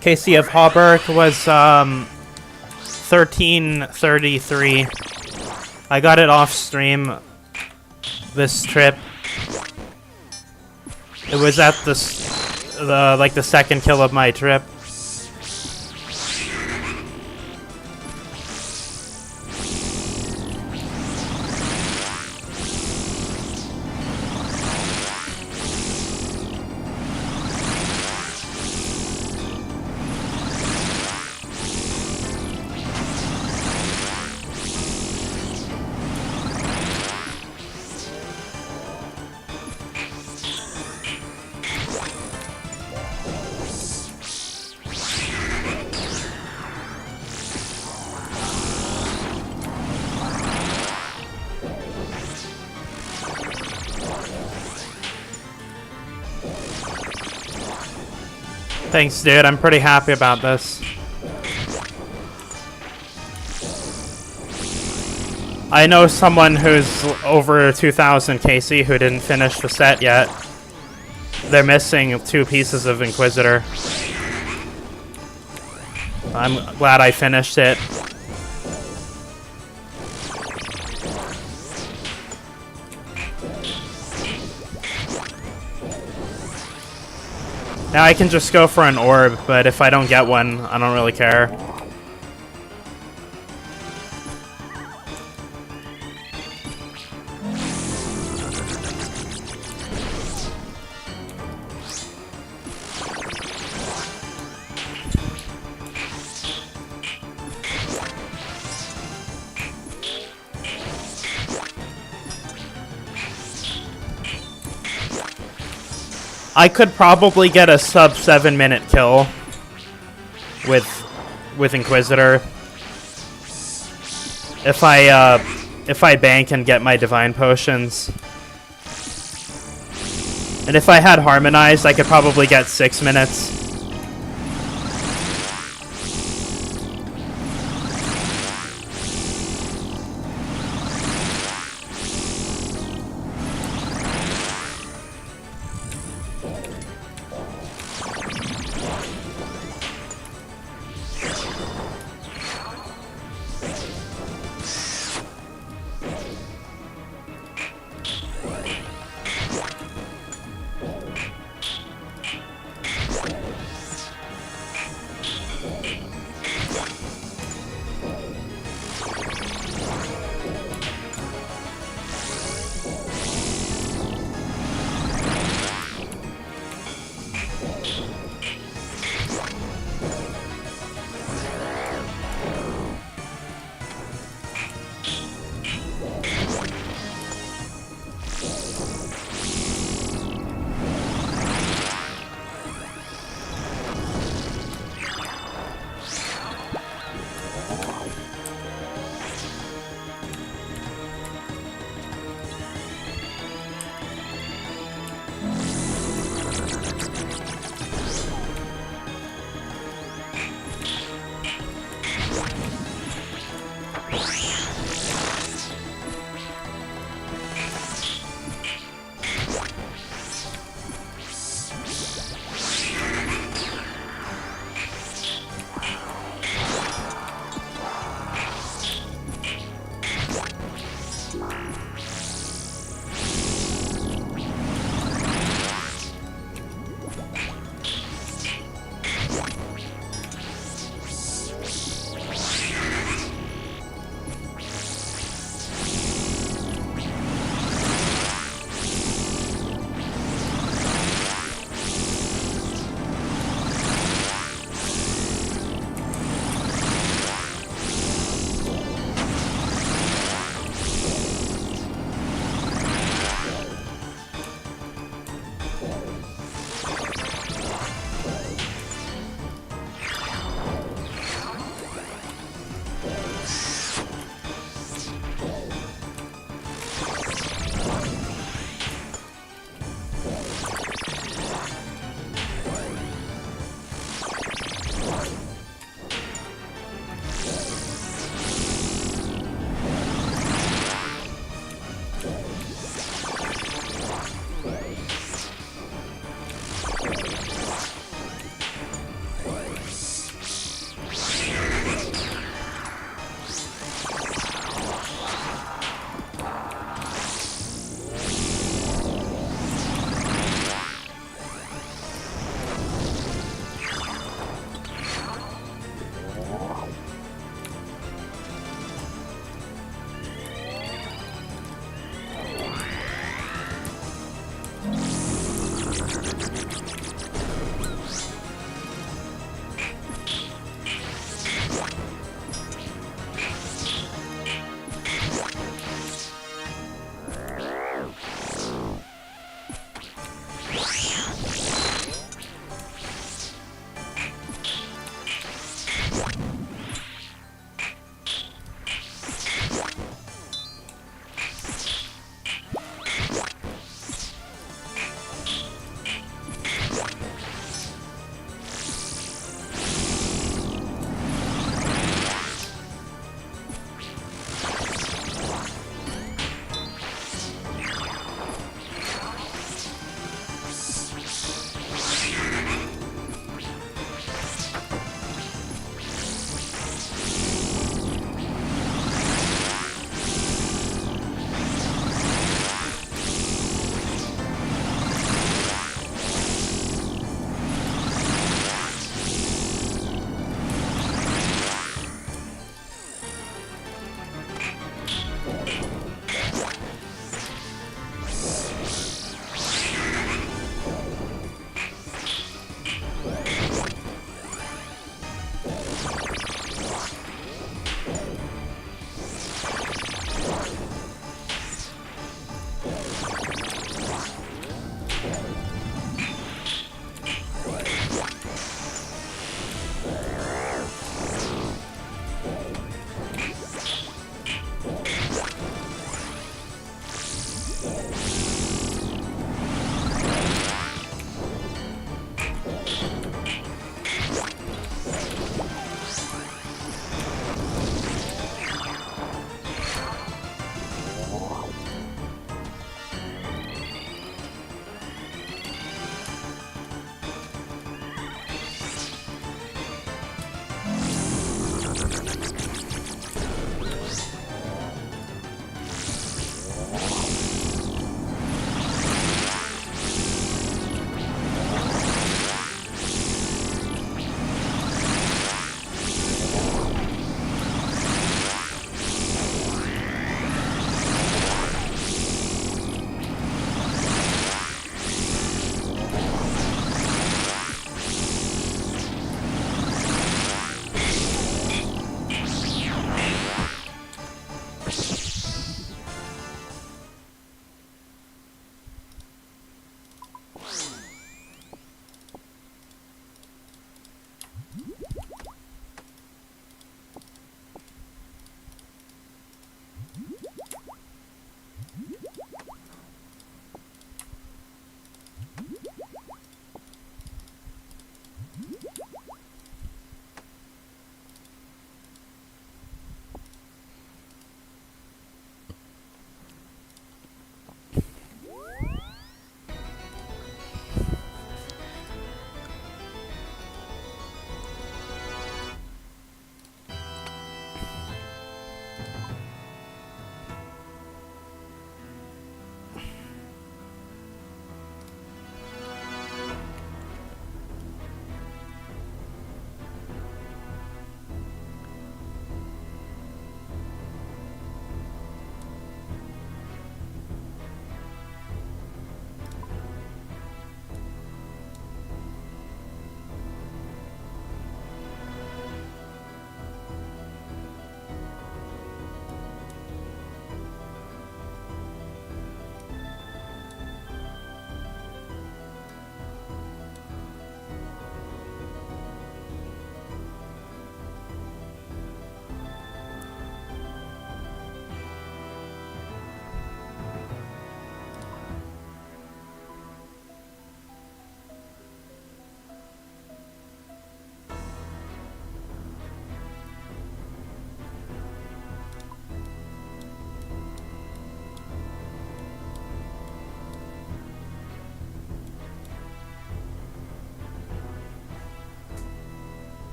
Casey of Hauberg was 1333. I got it off stream this trip. It was at the second kill of my trip. Thanks, dude. I'm pretty happy about this. I know someone who's over 2,000 Casey who didn't finish the set yet. They're missing 2 pieces of Inquisitor. I'm glad I finished it. Now I can just go for an orb, but if I don't get one, I don't really care. I could probably get a sub 7-minute kill with Inquisitor if I bank and get my divine potions. And if I had harmonized, I could probably get 6 minutes.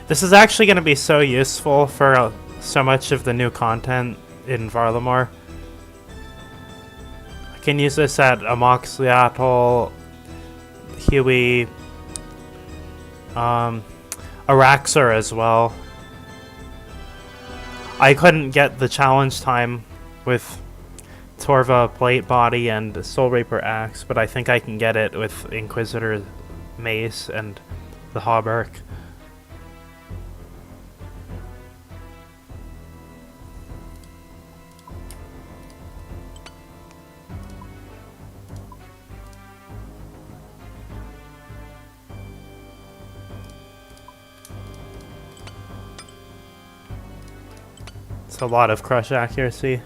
This is actually going to be so useful for so much of the new content in Varlamore. I can use this at Amoxiclatul, Huey, Araxor as well. I couldn't get the challenge time with Torva Plate Body and Soul Reaper Axe, but I think I can get it with Inquisitor Mace and the Hauberk. It's a lot of crush accuracy.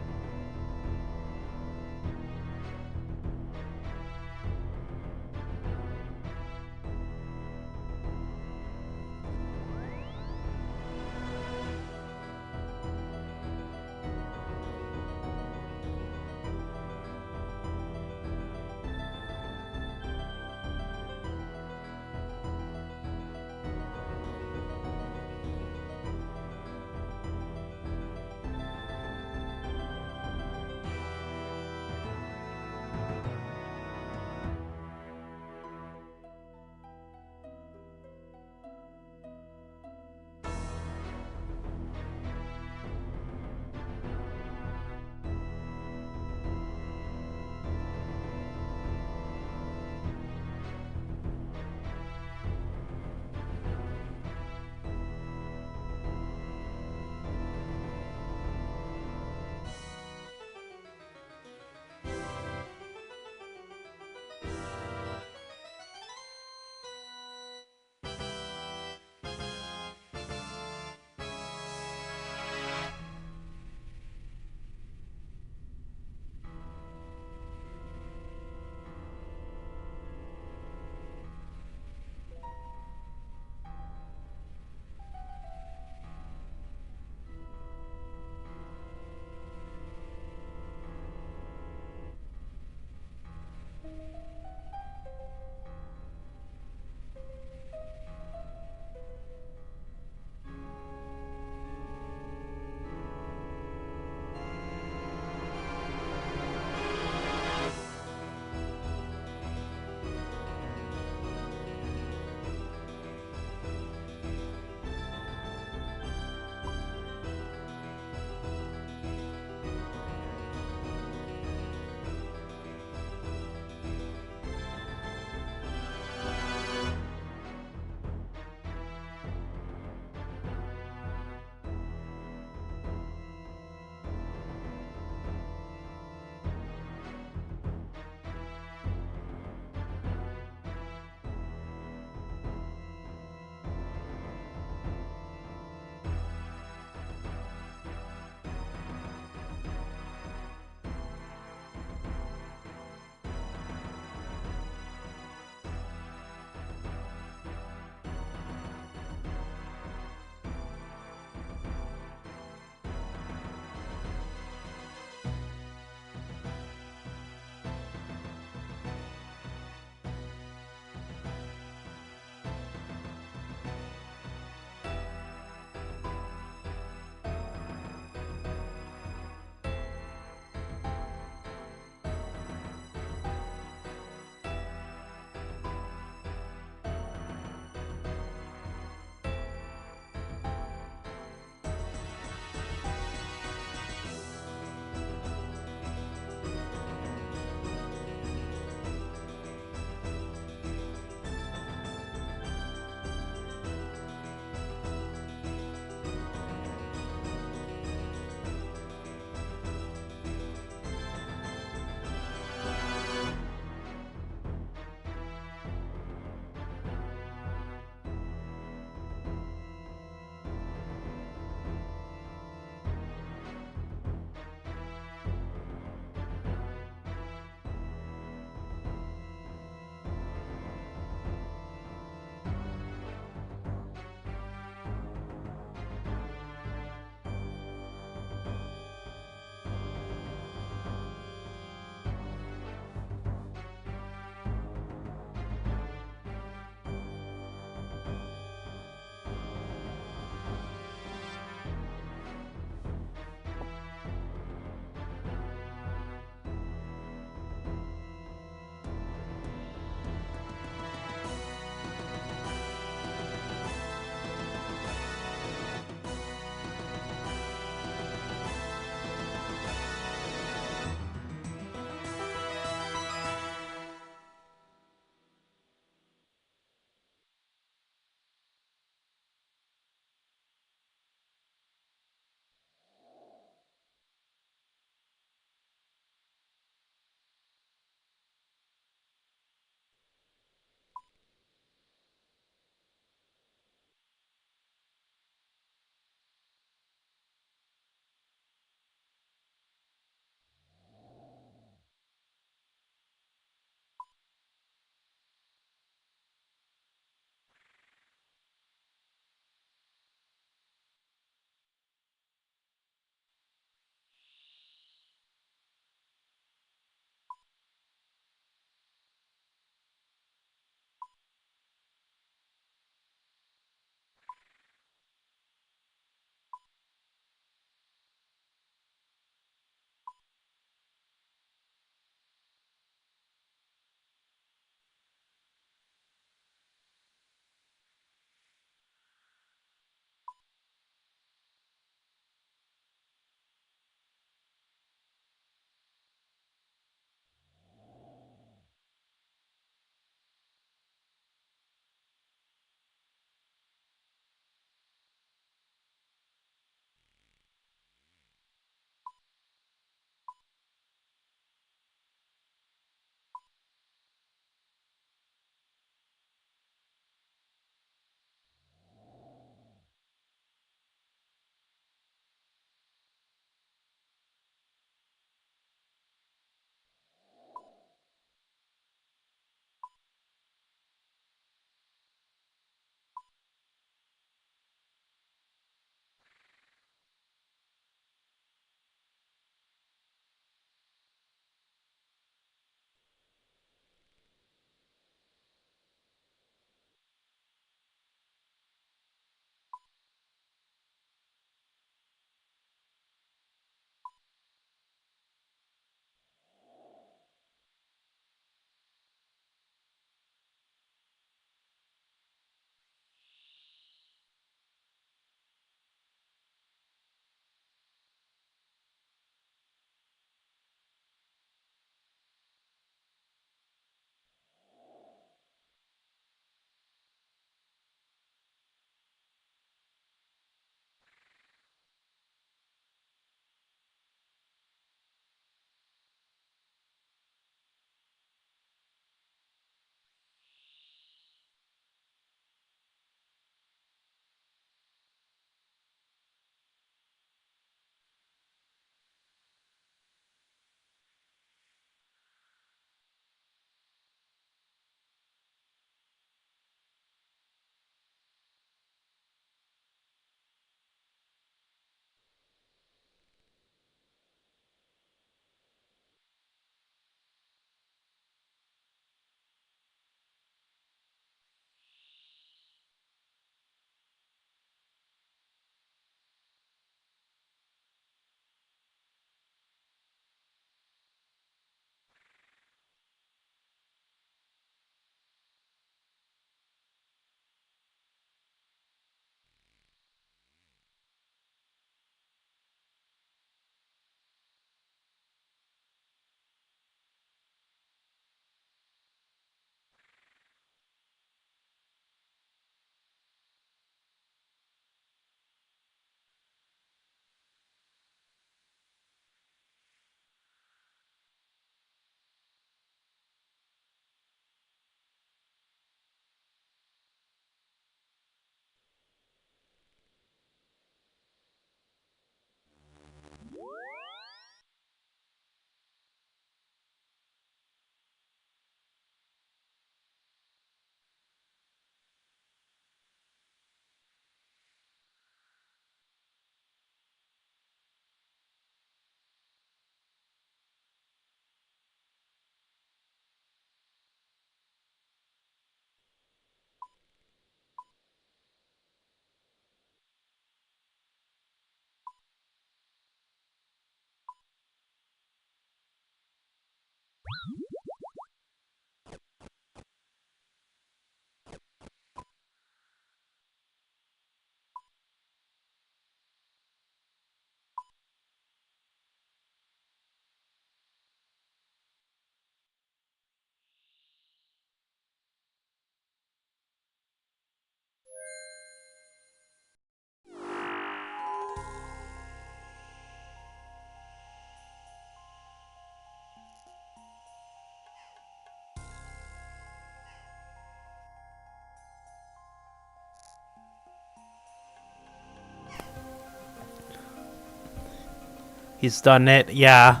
He's done it. Yeah.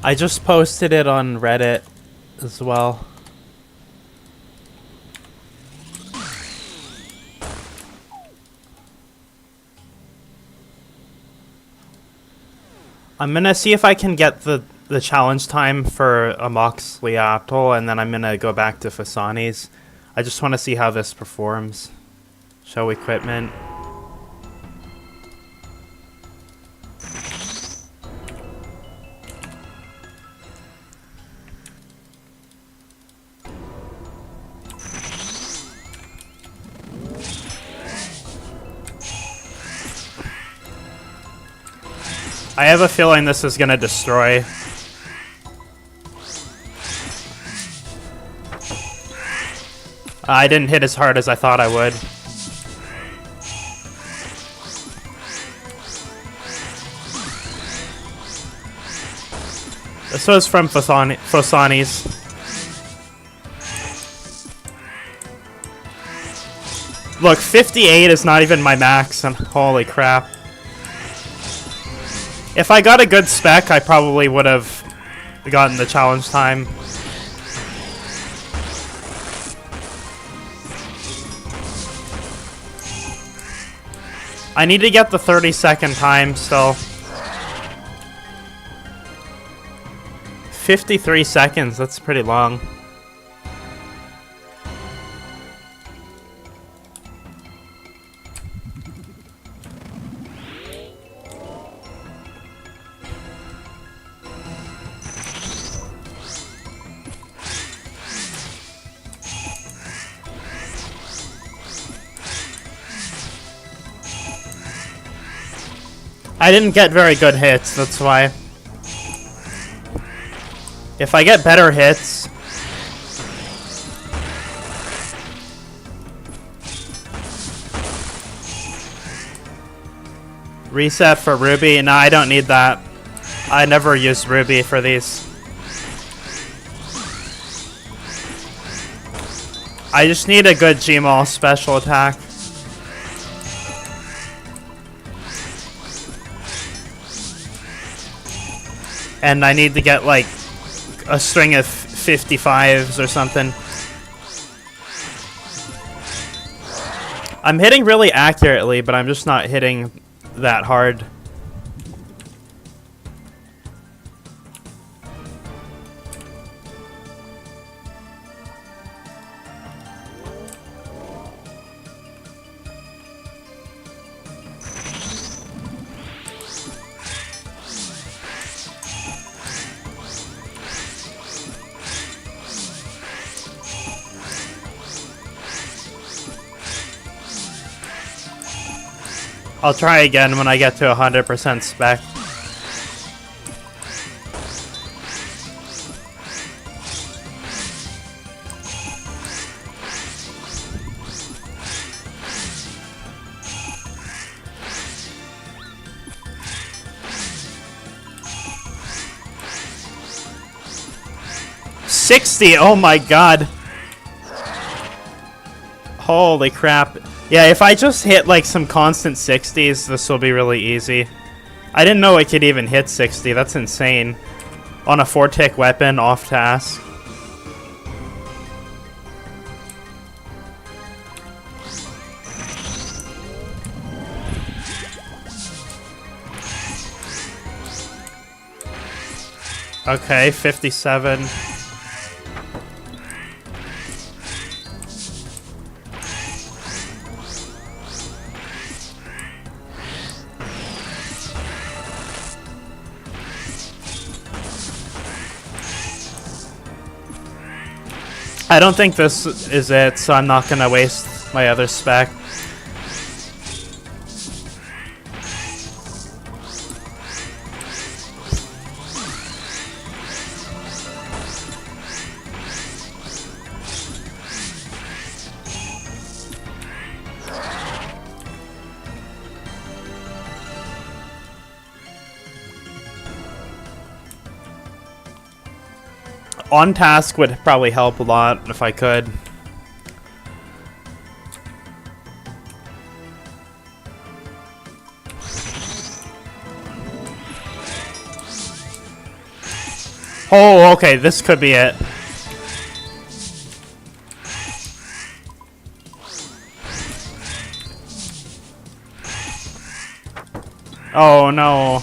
I just posted it on Reddit as well. I'm gonna see if I can get the challenge time for a Moxley Atoll, and then I'm gonna go back to PHOSANIS. I just want to see how this performs. Show equipment. I have a feeling this is gonna destroy. I didn't hit as hard as I thought I would. This was from PHOSANIS. Look, 58 is not even my max, and holy crap. If I got a good spec, I probably would have gotten the challenge time. I need to get the 30-second time still. 53 seconds, that's pretty long. I didn't get very good hits, that's why. If I get better hits... Reset for Ruby? No, I don't need that. I never use Ruby for these. I just need a good Gmaul special attack. And I need to get like a string of 55s or something. I'm hitting really accurately, but I'm just not hitting that hard. I'll try again when I get to 100% spec. $60, oh my god. Holy crap. Yeah, if I just hit like some constant 60s, this will be really easy. I didn't know it could even hit 60, that's insane. On a 4-tick weapon, off task. Okay, 57. I don't think this is it, so I'm not gonna waste my other spec. On task would probably help a lot if I could. Oh, okay, this could be it. Oh no.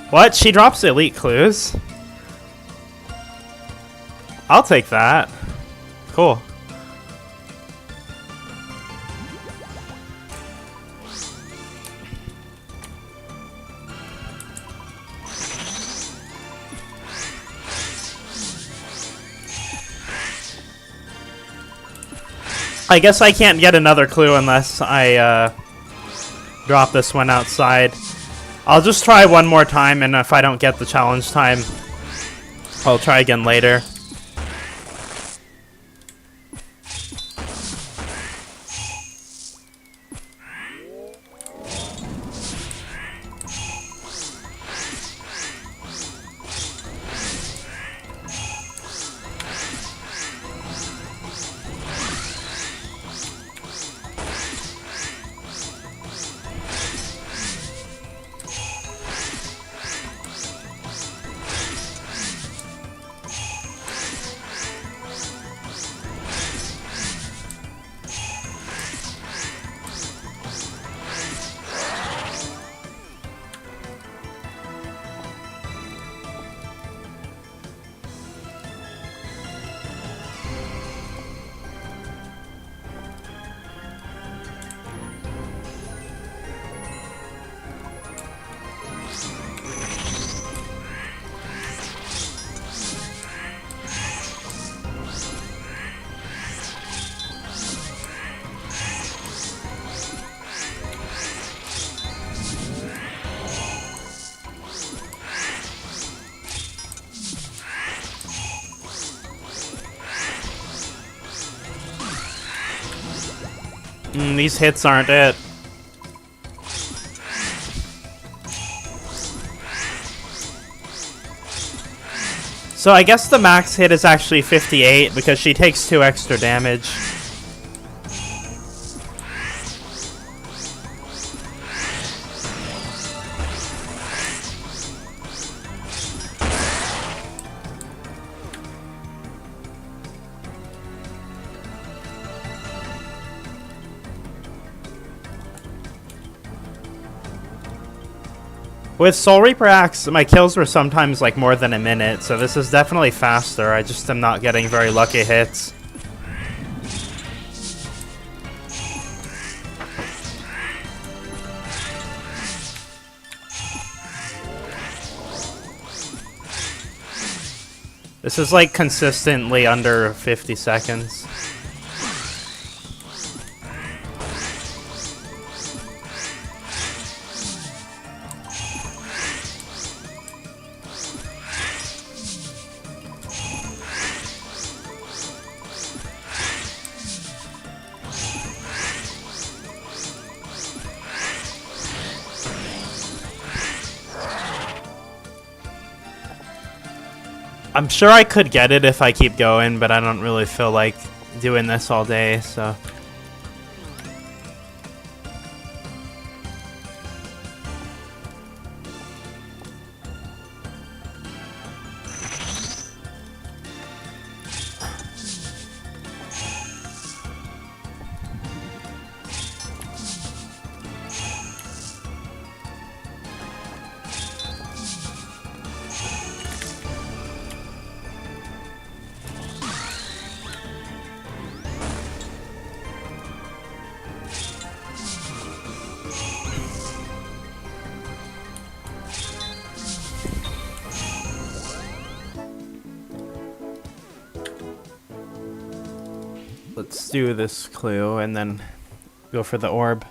What? She drops elite clues? I'll take that. Cool. I guess I can't get another clue unless I drop this one outside. I'll just try one more time, and if I don't get the challenge time, I'll try again later. These hits aren't it. So I guess the max hit is actually 58 because she takes 2 extra damage. With Soul Reaper Axe, my kills were sometimes like more than a minute, so this is definitely faster. I just am not getting very lucky hits. This is like consistently under 50 seconds. I'm sure I could get it if I keep going, but I don't really feel like doing this all day, so... Let's do this clue and then go for the orb.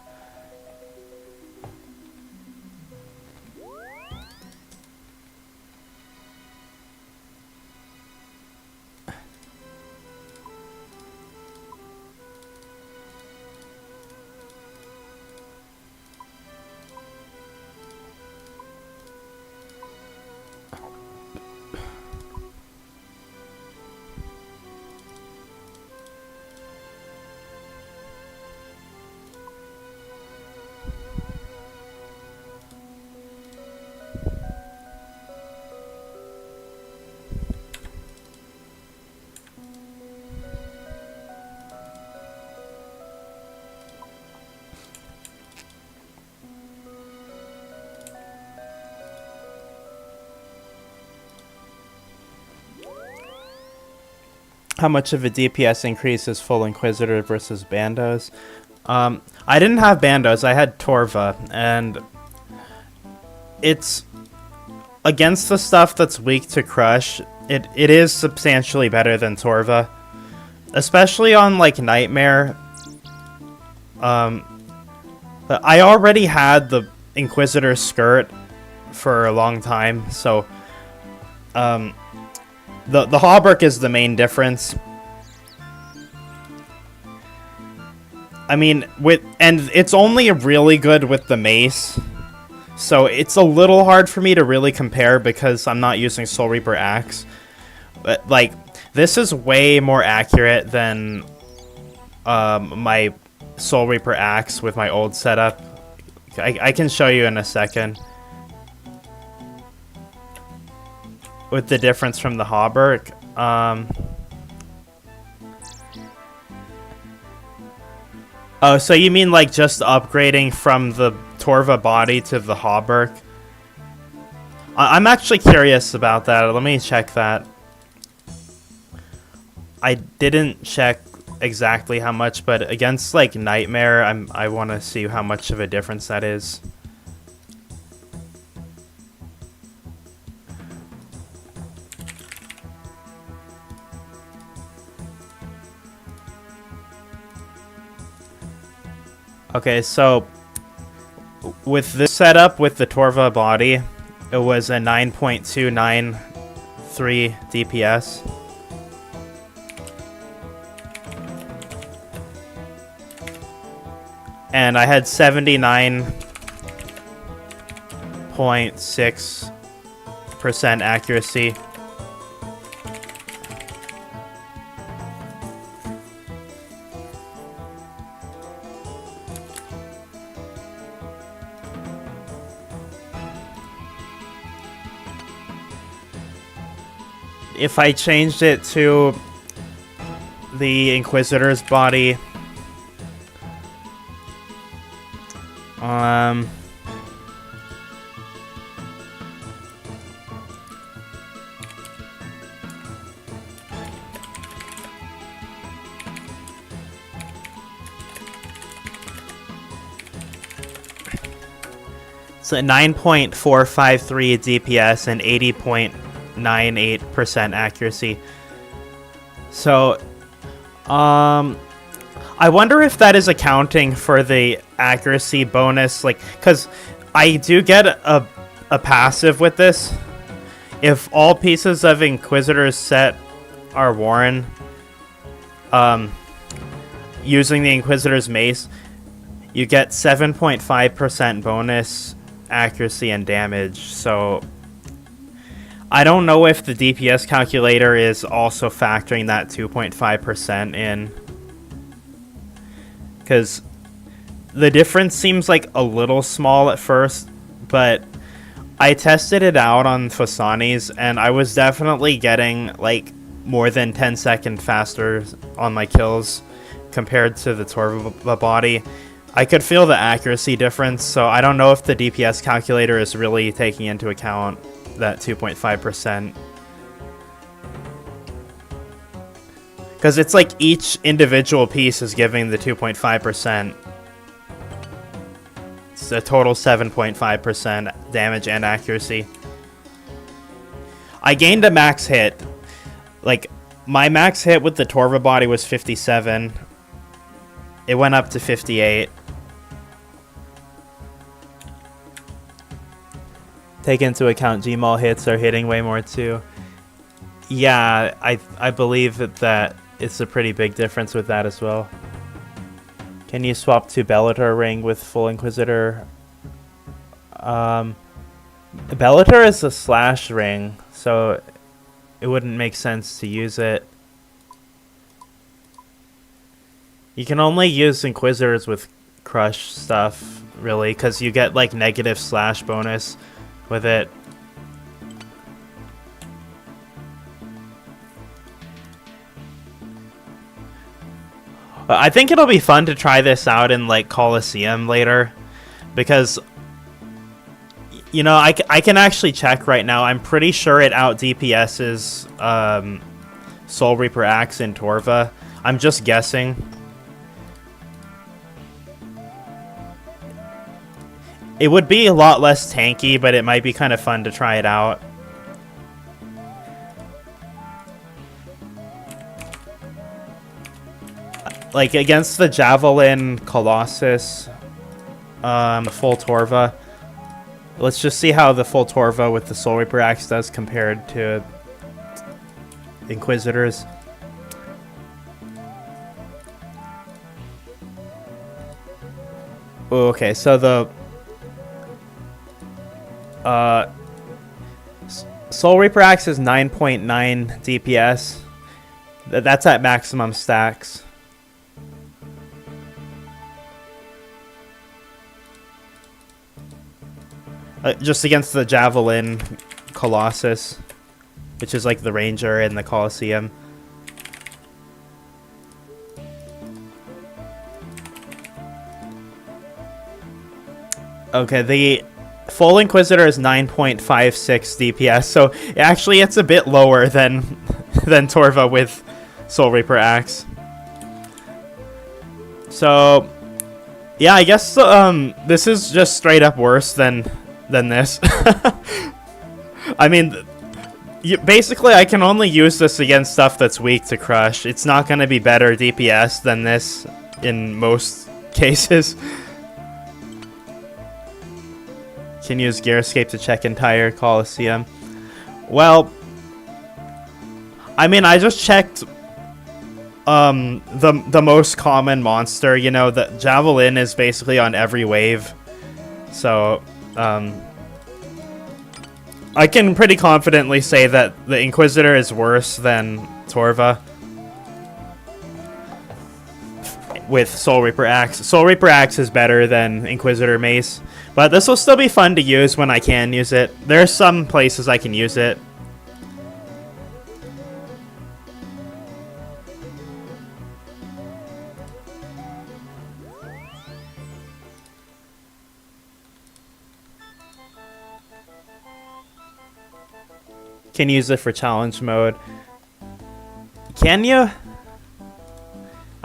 how much of a DPS increase is full Inquisitor versus Bandos. I didn't have Bandos, I had Torva, and it's against the stuff that's weak to Crush. It is substantially better than Torva, especially on like Nightmare. But I already had the Inquisitor skirt for a long time, so the hauberk is the main difference. I mean, and it's only really good with the mace, so it's a little hard for me to really compare because I'm not using Soul Reaper Axe. But like, this is way more accurate than my Soul Reaper Axe with my old setup. I can show you in a second with the difference from the hauberk. Oh, so you mean like just upgrading from the Torva body to the hauberk? I'm actually curious about that. Let me check that. I didn't check exactly how much, but against like Nightmare, I want to see how much of a difference that is. Okay, so with this setup with the Torva body, it was a 9.293 DPS. And I had 79.6% accuracy. If I changed it to the Inquisitor's body, it's a 9.453 DPS and 80.98% accuracy. So, I wonder if that is accounting for the accuracy bonus, like, because I do get a passive with this. If all pieces of Inquisitor's set are worn, using the Inquisitor's mace, you get 7.5% bonus accuracy and damage. So I don't know if the DPS calculator is also factoring that 2.5% in, because the difference seems like a little small at first, but I tested it out on PHOSANIS and I was definitely getting like more than 10-second faster on my kills compared to the Torva body. I could feel the accuracy difference, so I don't know if the DPS calculator is really taking into account that 2.5%. Because it's like each individual piece is giving the 2.5%. It's a total 7.5% damage and accuracy. I gained a max hit. Like, my max hit with the Torva body was 57. It went up to 58. Take into account Gmaul hits are hitting way more too. Yeah, I believe that it's a pretty big difference with that as well. Can you swap to Bellator ring with full Inquisitor? Bellator is a slash ring, so it wouldn't make sense to use it. You can only use Inquisitors with crush stuff, really, because you get like negative slash bonus with it. I think it'll be fun to try this out in like Coliseum later, because you know, I can actually check right now. I'm pretty sure it out DPS's Soul Reaper Axe in Torva. I'm just guessing. It would be a lot less tanky, but it might be kind of fun to try it out. Like, against the Javelin Colossus, full Torva. Let's just see how the full Torva with the Soul Reaper Axe does compared to Inquisitors. Okay, so the Soul Reaper Axe is 9.9 DPS. That's at maximum stacks. Just against the Javelin Colossus, which is like the Ranger in the Colosseum. Okay, the full Inquisitor is 9.56 DPS, so actually it's a bit lower than Torva with Soul Reaper Axe. So yeah, I guess this is just straight up worse than this. I mean, basically I can only use this against stuff that's weak to crush. It's not going to be better DPS than this in most cases. Can use Gear Escape to check entire Colosseum. Well, I mean, I just checked the most common monster. You know, the Javelin is basically on every wave, so I can pretty confidently say that the Inquisitor is worse than Torva with Soul Reaper Axe. Soul Reaper Axe is better than Inquisitor Mace, but this will still be fun to use when I can use it. There are some places I can use it. Can use it for challenge mode. Can you?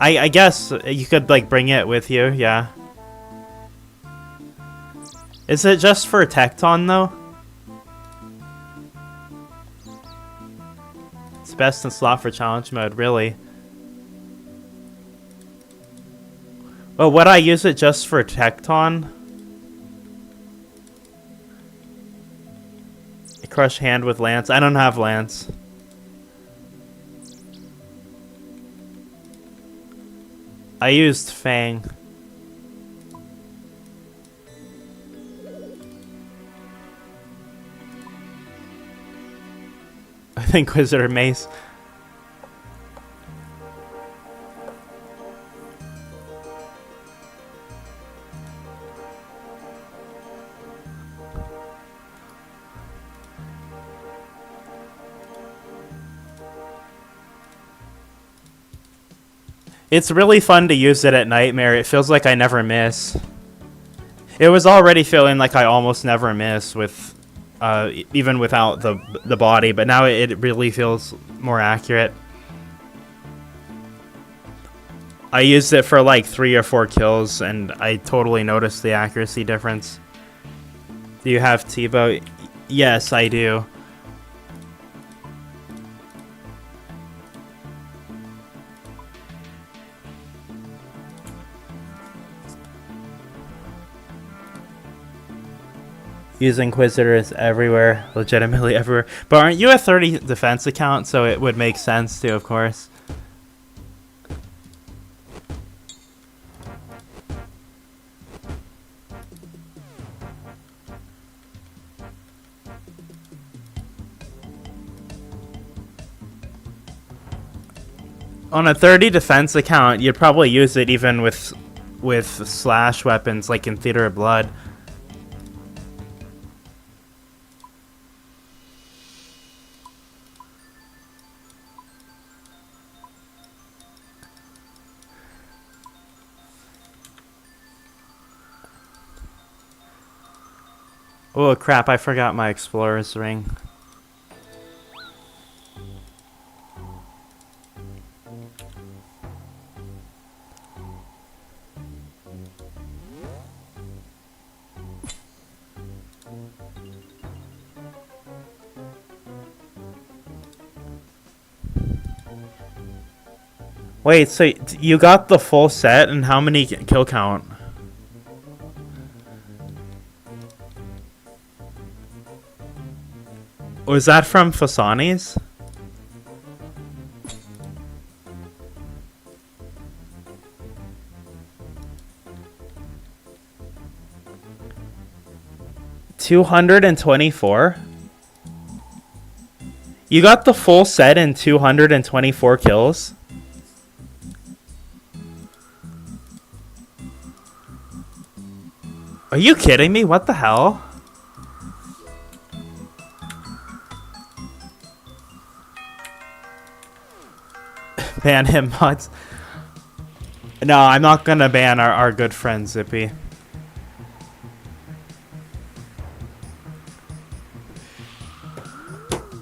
I guess you could like bring it with you, yeah. Is it just for Tecton though? It's best in slot for challenge mode, really. Oh, would I use it just for Tecton? Crush hand with Lance. I don't have Lance. I used Fang. I think Inquisitor Mace. It's really fun to use it at Nightmare. It feels like I never miss. It was already feeling like I almost never miss with, even without the body, but now it really feels more accurate. I used it for like 3 or 4 kills, and I totally noticed the accuracy difference. Do you have T-Bow? Yes, I do. Use Inquisitors everywhere, legitimately everywhere. But aren't you a 30 defense account, so it would make sense too, of course. On a 30 defense account, you'd probably use it even with slash weapons, like in Theater of Blood. Oh crap, I forgot my Explorer's Ring. Wait, so you got the full set, and how many kill count? Was that from PHOSANIS? $224? You got the full set in 224 kills? Are you kidding me? What the hell? Ban him, mods. No, I'm not gonna ban our good friend Zippy.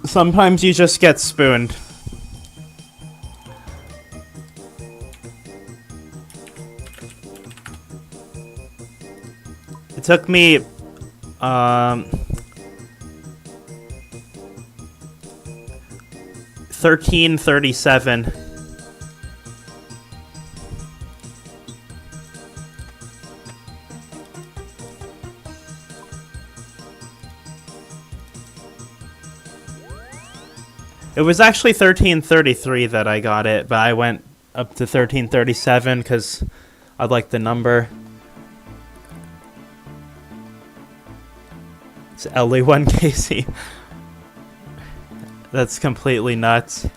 Sometimes you just get spooned. It took me 1337. It was actually 1333 that I got it, but I went up to 1337 because I like the number. It's LE1 Casey. That's completely nuts.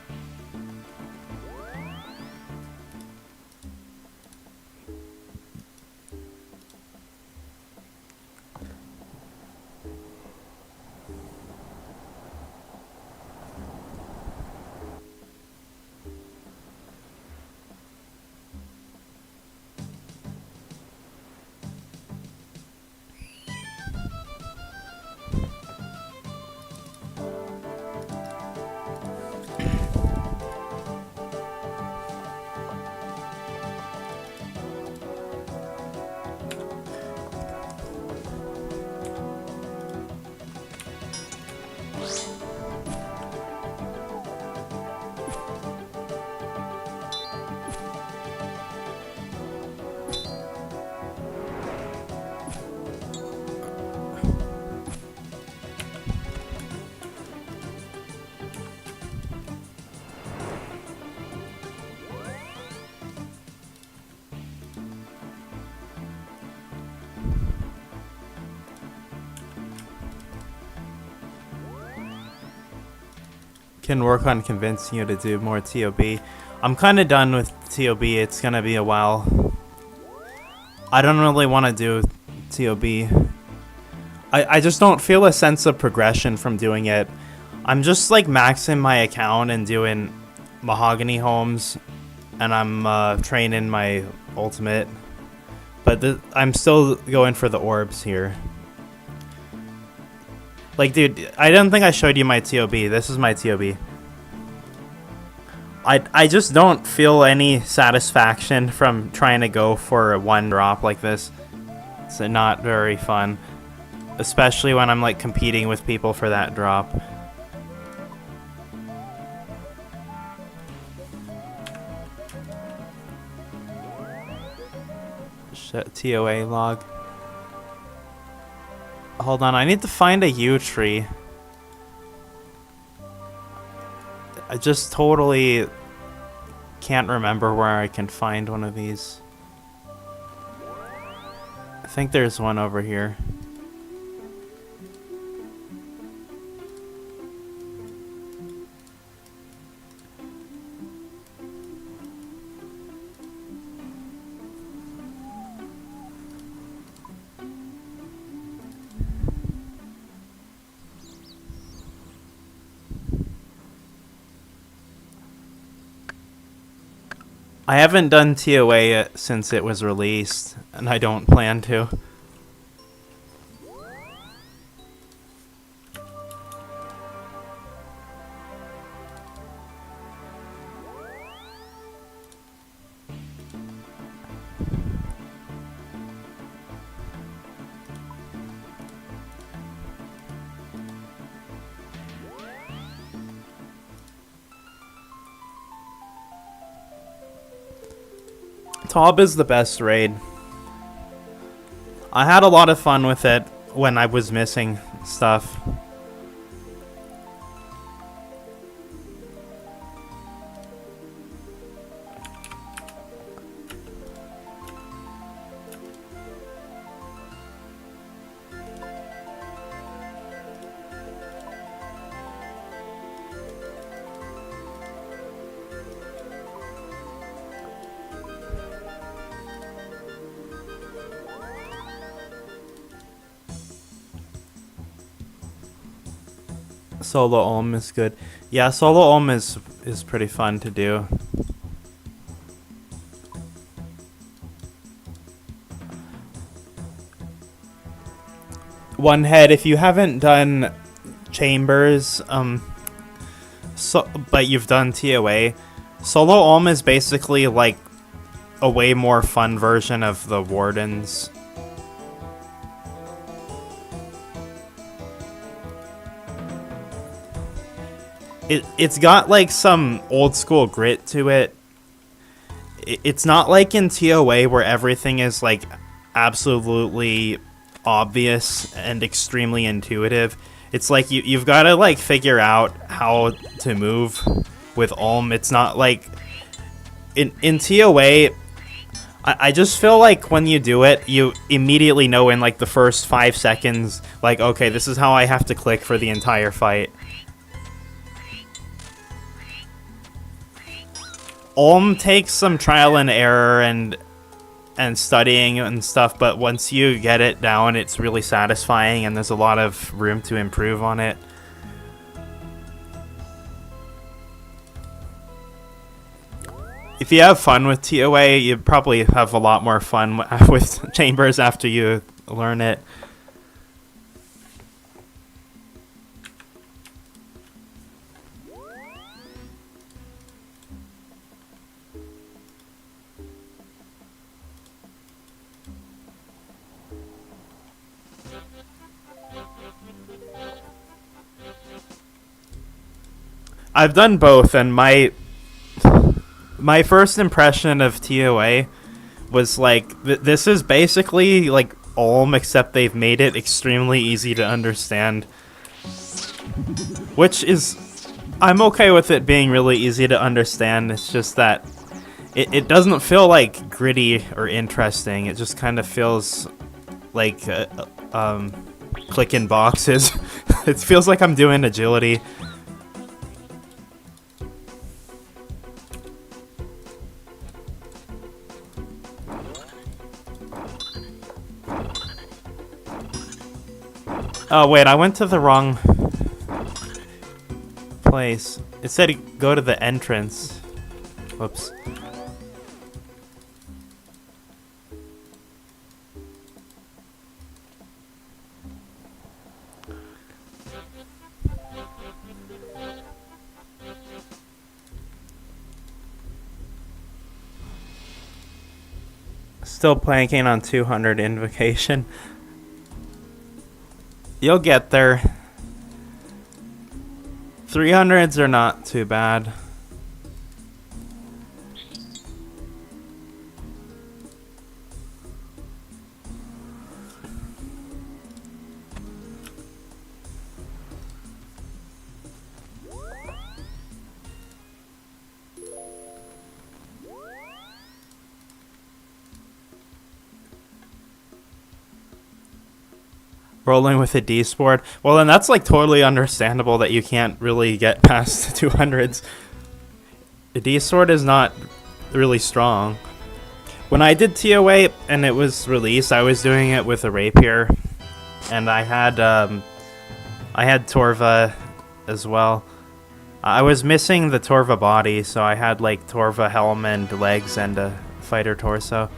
Can work on convincing you to do more TOB. I'm kind of done with TOB. It's gonna be a while. I don't really want to do TOB. I just don't feel a sense of progression from doing it. I'm just like maxing my account and doing mahogany homes, and I'm training my ultimate. But I'm still going for the orbs here. Like, dude, I don't think I showed you my TOB. This is my TOB. I just don't feel any satisfaction from trying to go for one drop like this. It's not very fun. Especially when I'm, like, competing with people for that drop. Shit, TOA log. Hold on, I need to find a yew tree. I just totally can't remember where I can find one of these. I think there's one over here. I haven't done TOA since it was released, and I don't plan to. Tob is the best raid. I had a lot of fun with it when I was missing stuff. Solo Ohm is good. Yeah, solo Ohm is pretty fun to do. One head, if you haven't done chambers, but you've done TOA, solo Ohm is basically like a way more fun version of the Wardens. It's got like some old school grit to it. It's not like in TOA where everything is like absolutely obvious and extremely intuitive. It's like you've got to like figure out how to move with Ohm. It's not like in TOA. I just feel like when you do it, you immediately know in like the first 5 seconds, like, okay, this is how I have to click for the entire fight. Ohm takes some trial and error and studying and stuff, but once you get it down, it's really satisfying and there's a lot of room to improve on it. If you have fun with TOA, you probably have a lot more fun with chambers after you learn it. I've done both, and my first impression of TOA was like, this is basically like Ohm, except they've made it extremely easy to understand. Which is, I'm okay with it being really easy to understand. It's just that it doesn't feel like gritty or interesting. It just kind of feels like clicking boxes. It feels like I'm doing agility. Oh wait, I went to the wrong place. It said go to the entrance. Whoops. Still planking on 200 invocation. You'll get there. 300s are not too bad. Rolling with a D-Sport. Well, then that's like totally understandable that you can't really get past the 200s. The D-Sword is not really strong. When I did TOA and it was released, I was doing it with a rapier, and I had Torva as well. I was missing the Torva body, so I had like Torva helm and legs and a fighter torso.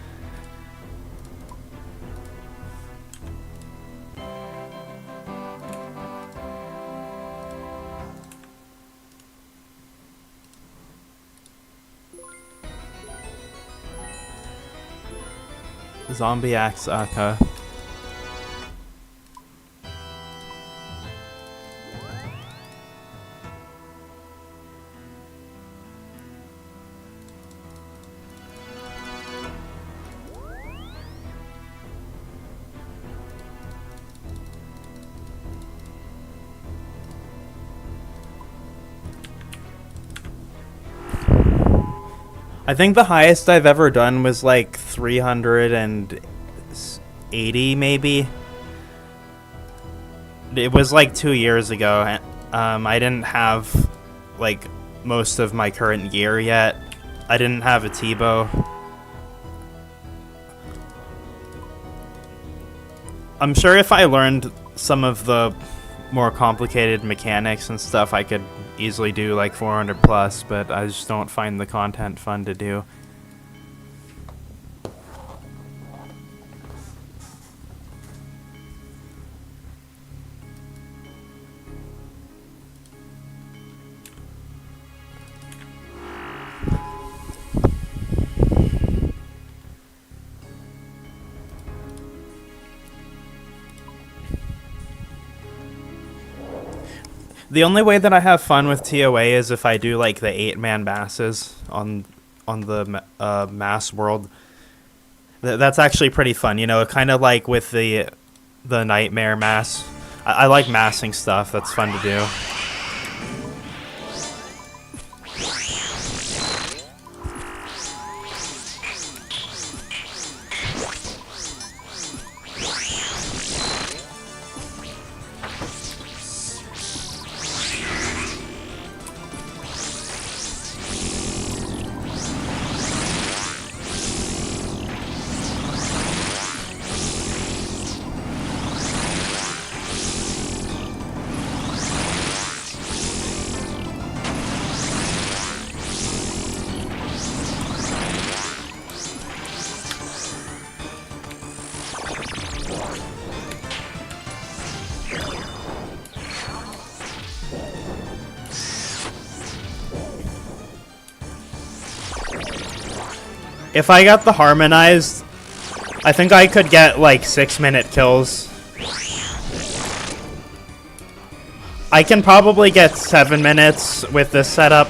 Zombie Axe Aka. I think the highest I've ever done was like 380 maybe. It was like 2 years ago. I didn't have like most of my current gear yet. I didn't have a T-bow. I'm sure if I learned some of the more complicated mechanics and stuff, I could easily do like 400 plus, but I just don't find the content fun to do. The only way that I have fun with TOA is if I do like the 8-man masses on the mass world. That's actually pretty fun, you know, kind of like with the nightmare mass. I like massing stuff. That's fun to do. If I got the harmonized, I think I could get like 6-minute kills. I can probably get 7 minutes with this setup.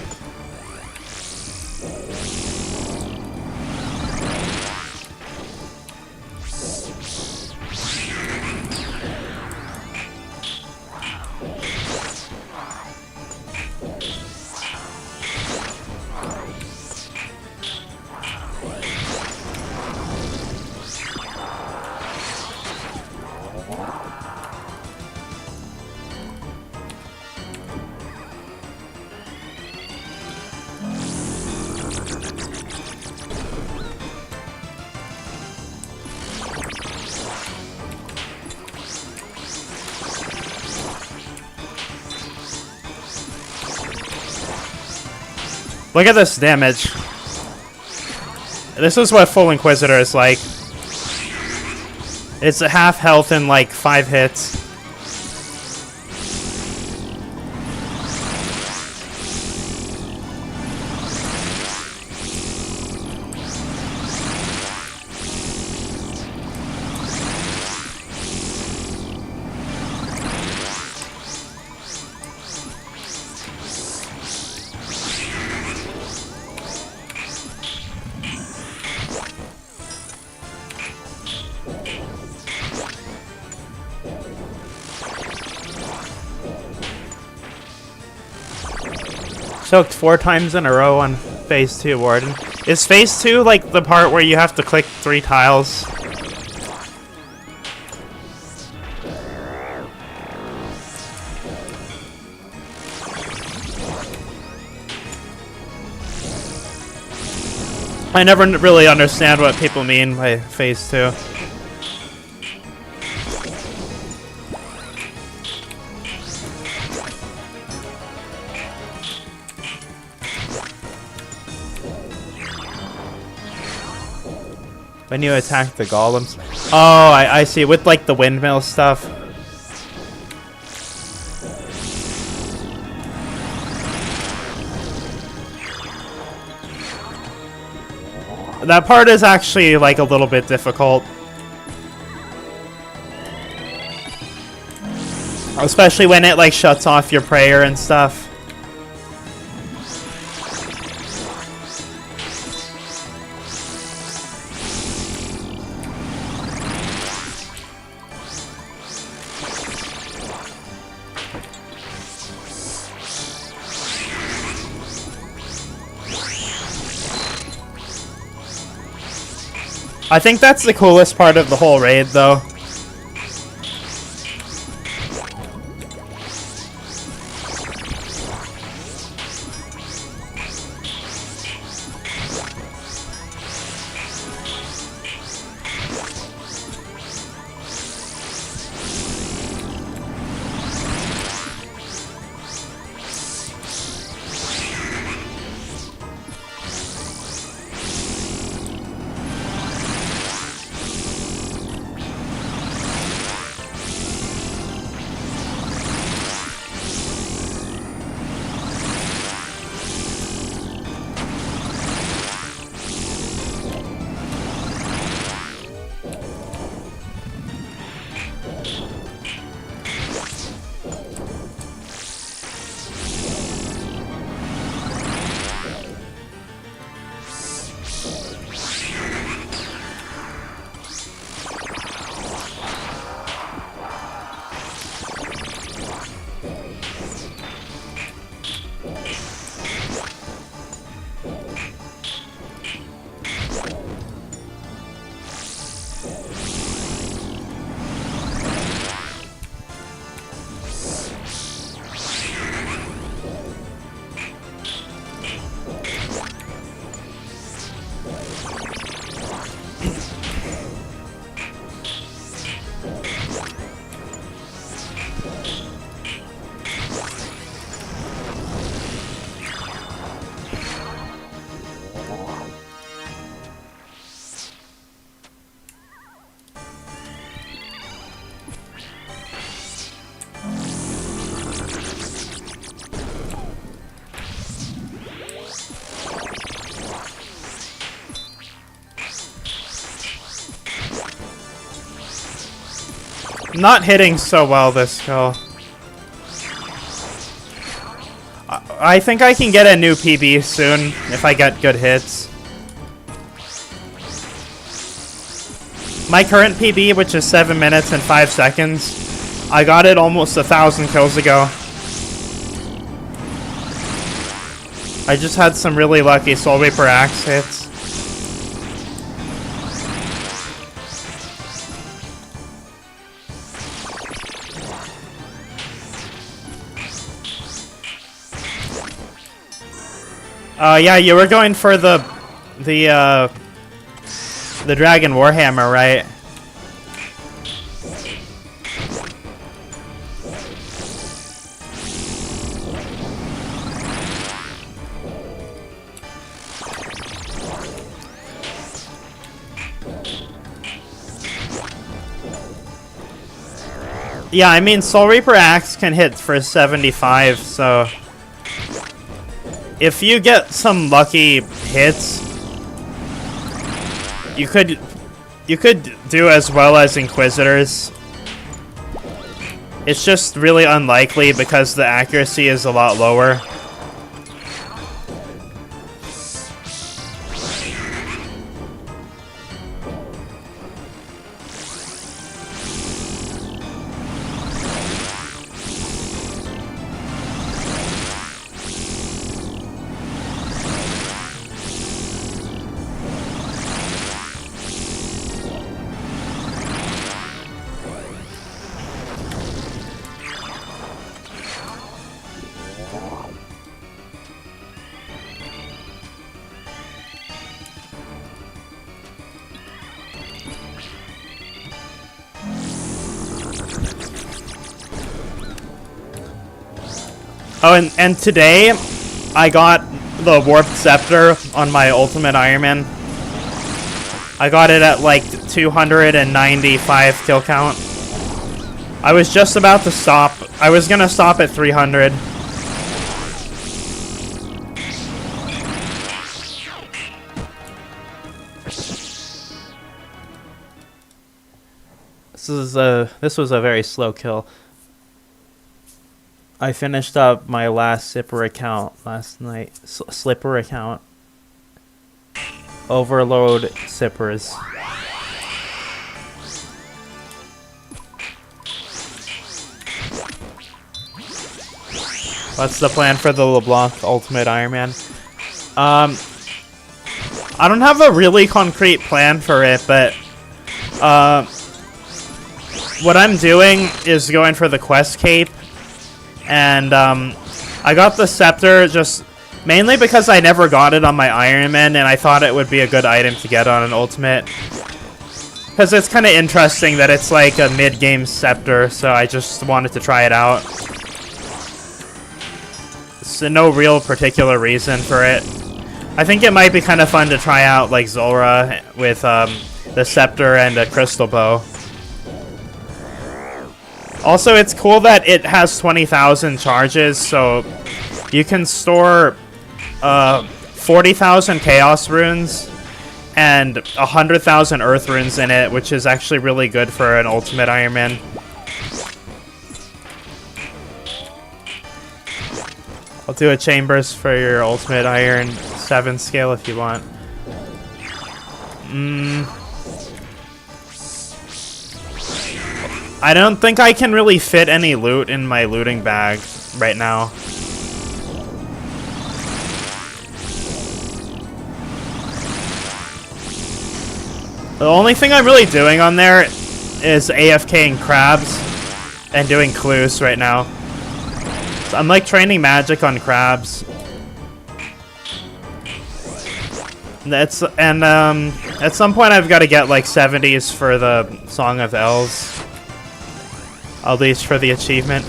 Look at this damage. This is what full Inquisitor is like. It's a half health in like 5 hits. Soaked 4 times in a row on phase 2, Warden. Is phase 2 like the part where you have to click 3 tiles? I never really understand what people mean by phase 2. When you attack the golems. Oh, I see. With like the windmill stuff. That part is actually like a little bit difficult. Especially when it like shuts off your prayer and stuff. I think that's the coolest part of the whole raid, though. Not hitting so well this kill. I think I can get a new PB soon if I get good hits. My current PB, which is 7 minutes and 5 seconds, I got it almost 1,000 kills ago. I just had some really lucky Soul Reaper Axe hits. Yeah, you were going for the Dragon Warhammer, right? Yeah, I mean, Soul Reaper Axe can hit for 75, so if you get some lucky hits, you could do as well as Inquisitors. It's just really unlikely because the accuracy is a lot lower. Oh, and today, I got the Warped Scepter on my Ultimate Ironman. I got it at like 295 kill count. I was just about to stop. I was gonna stop at 300. This was a very slow kill. I finished up my last Slipper account last night. Slipper account. Overload Sippers. What's the plan for the LeBlanc Ultimate Ironman? I don't have a really concrete plan for it, but what I'm doing is going for the quest cape, and I got the scepter just mainly because I never got it on my Ironman, and I thought it would be a good item to get on an ultimate. Because it's kind of interesting that it's like a mid-game scepter, so I just wanted to try it out. So no real particular reason for it. I think it might be kind of fun to try out like Zulrah with the scepter and a crystal bow. Also, it's cool that it has 20,000 charges, so you can store 40,000 chaos runes and 100,000 earth runes in it, which is actually really good for an ultimate Ironman. I'll do a chambers for your ultimate Iron 7 scale if you want. I don't think I can really fit any loot in my looting bag right now. The only thing I'm really doing on there is AFKing crabs and doing clues right now. So I'm like training magic on crabs. At some point I've got to get like 70s for the Song of Elves. At least for the achievement.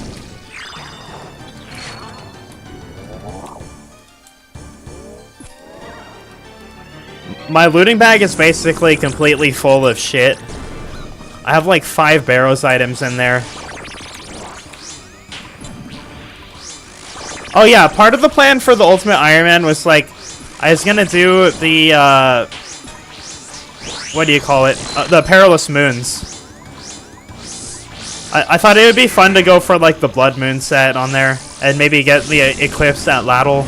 My looting bag is basically completely full of shit. I have like 5 Barrows items in there. Oh yeah, part of the plan for the Ultimate Ironman was like, I was gonna do the, what do you call it? The Perilous Moons. I thought it would be fun to go for like the Blood Moon set on there, and maybe get the Eclipse at Lattle.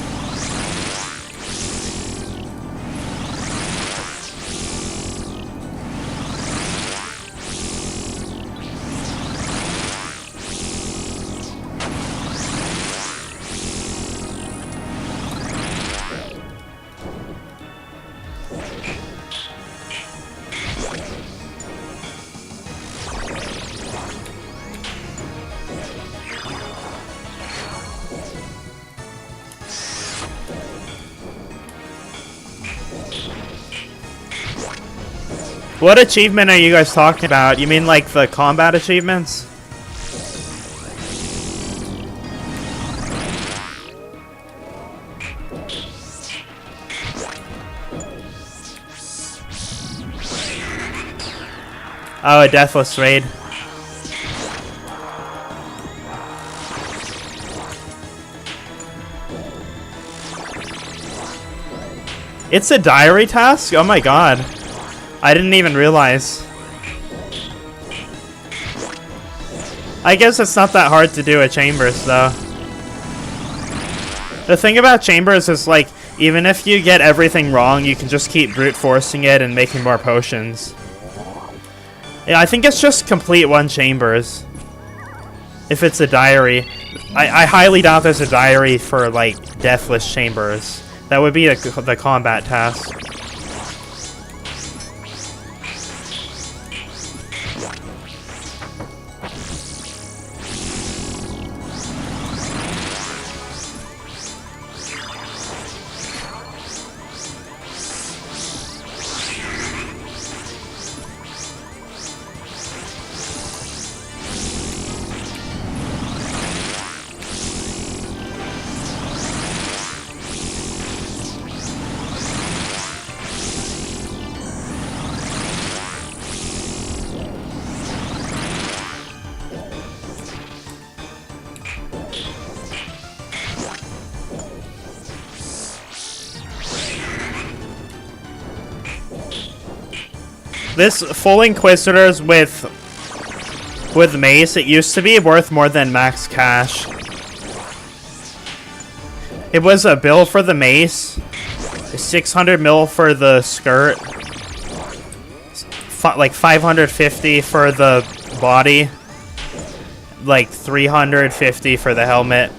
What achievement are you guys talking about? You mean like the combat achievements? Oh, a Deathless Raid. It's a diary task? Oh my god. I didn't even realize. I guess it's not that hard to do at Chambers, though. The thing about Chambers is, like, even if you get everything wrong, you can just keep brute forcing it and making more potions. Yeah, I think it's just complete one Chambers. If it's a diary. I highly doubt there's a diary for, like, Deathless Chambers. That would be the combat task. This full Inquisitors with mace, it used to be worth more than max cash. It was a bill for the mace, 600 mil for the skirt, like 550 for the body, like 350 for the helmet.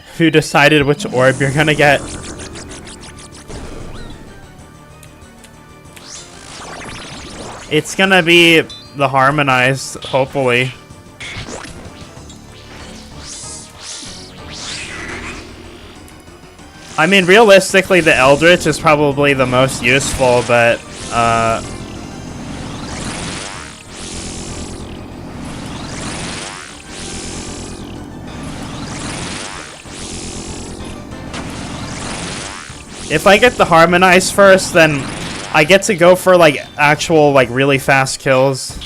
Have you decided which orb you're gonna get? It's gonna be the harmonized, hopefully. I mean, realistically, the Eldritch is probably the most useful, but, if I get the Harmonize first, then I get to go for, like, actual, like, really fast kills.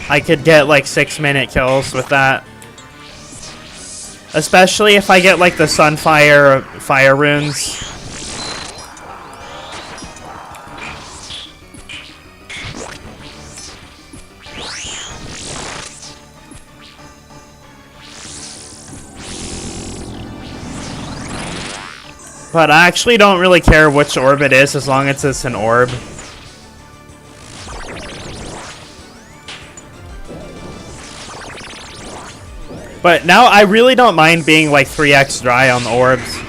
I could get, like, 6-minute kills with that. Especially if I get, like, the Sunfire fire runes. But I actually don't really care which orb it is as long as it's an orb. But now I really don't mind being like 3x dry on the orbs.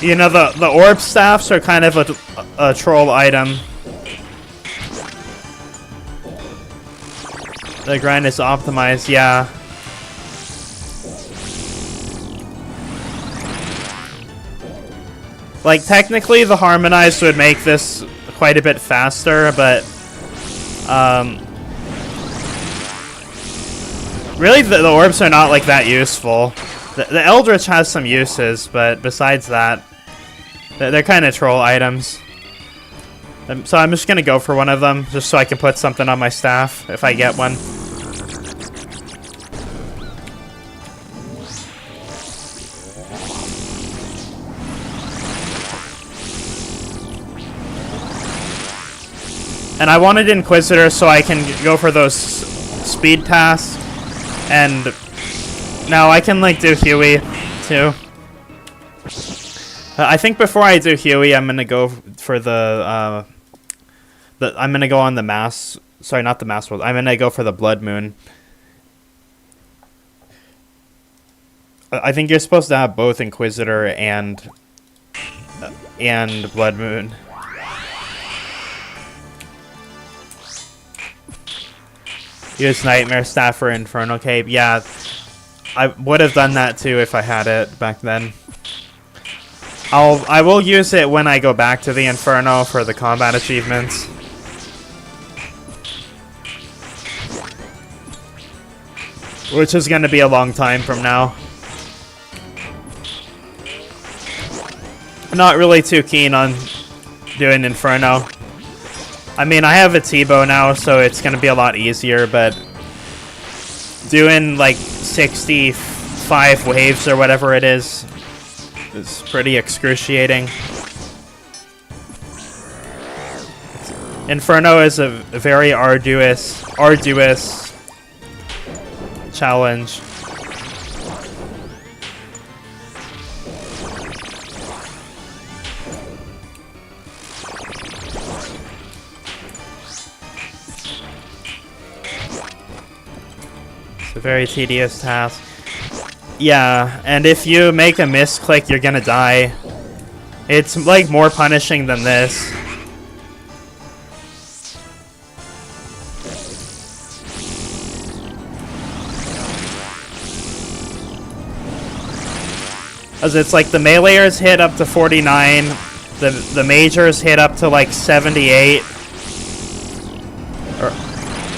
You know, the orb staffs are kind of a troll item. The grind is optimized, yeah. Like, technically, the Harmonized would make this quite a bit faster, but... really, the orbs are not, like, that useful. The Eldritch has some uses, but besides that, they're kind of troll items. So I'm just gonna go for one of them, just so I can put something on my staff, if I get one. And I wanted Inquisitor so I can go for those speed tasks, and now I can, like, do Huey, too. I think before I do Huey, I'm gonna go for I'm gonna go on the Mass... Sorry, not the Mass World. I'm gonna go for the Blood Moon. I think you're supposed to have both Inquisitor and Blood Moon. Use Nightmare Staff for Inferno Cape. Yeah, I would have done that too if I had it back then. I will use it when I go back to the Inferno for the combat achievements. Which is going to be a long time from now. I'm not really too keen on doing Inferno. I mean, I have a T-bow now, so it's going to be a lot easier, but doing like 65 waves or whatever it is pretty excruciating. Inferno is a very arduous challenge. It's a very tedious task. Yeah, and if you make a misclick, you're gonna die. It's like more punishing than this. As it's like the meleeers hit up to 49, the majors hit up to like 78,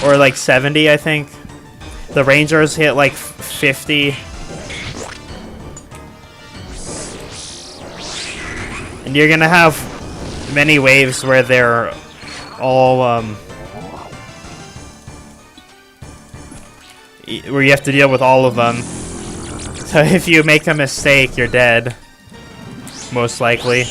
or like 70, I think. The rangers hit like 50. And you're gonna have many waves where they're all, where you have to deal with all of them. So if you make a mistake, you're dead. Most likely.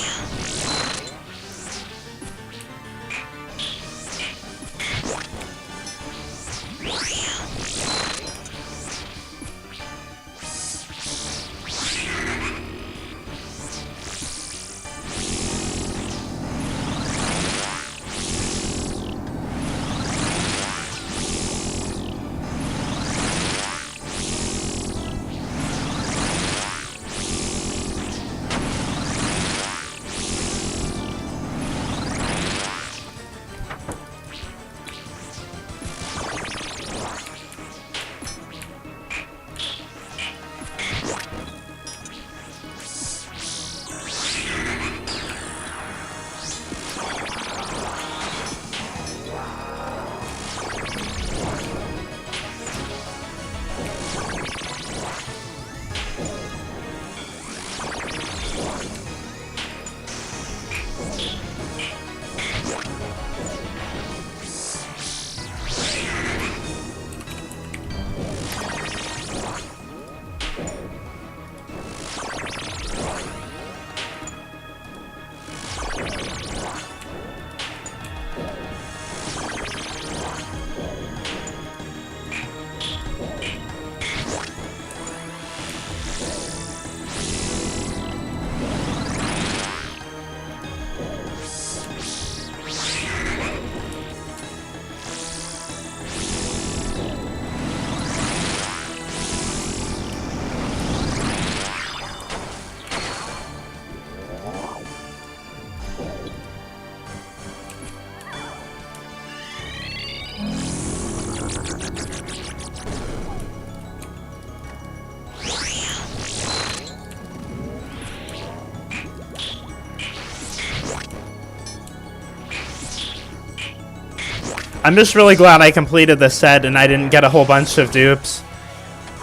I'm just really glad I completed the set and I didn't get a whole bunch of dupes.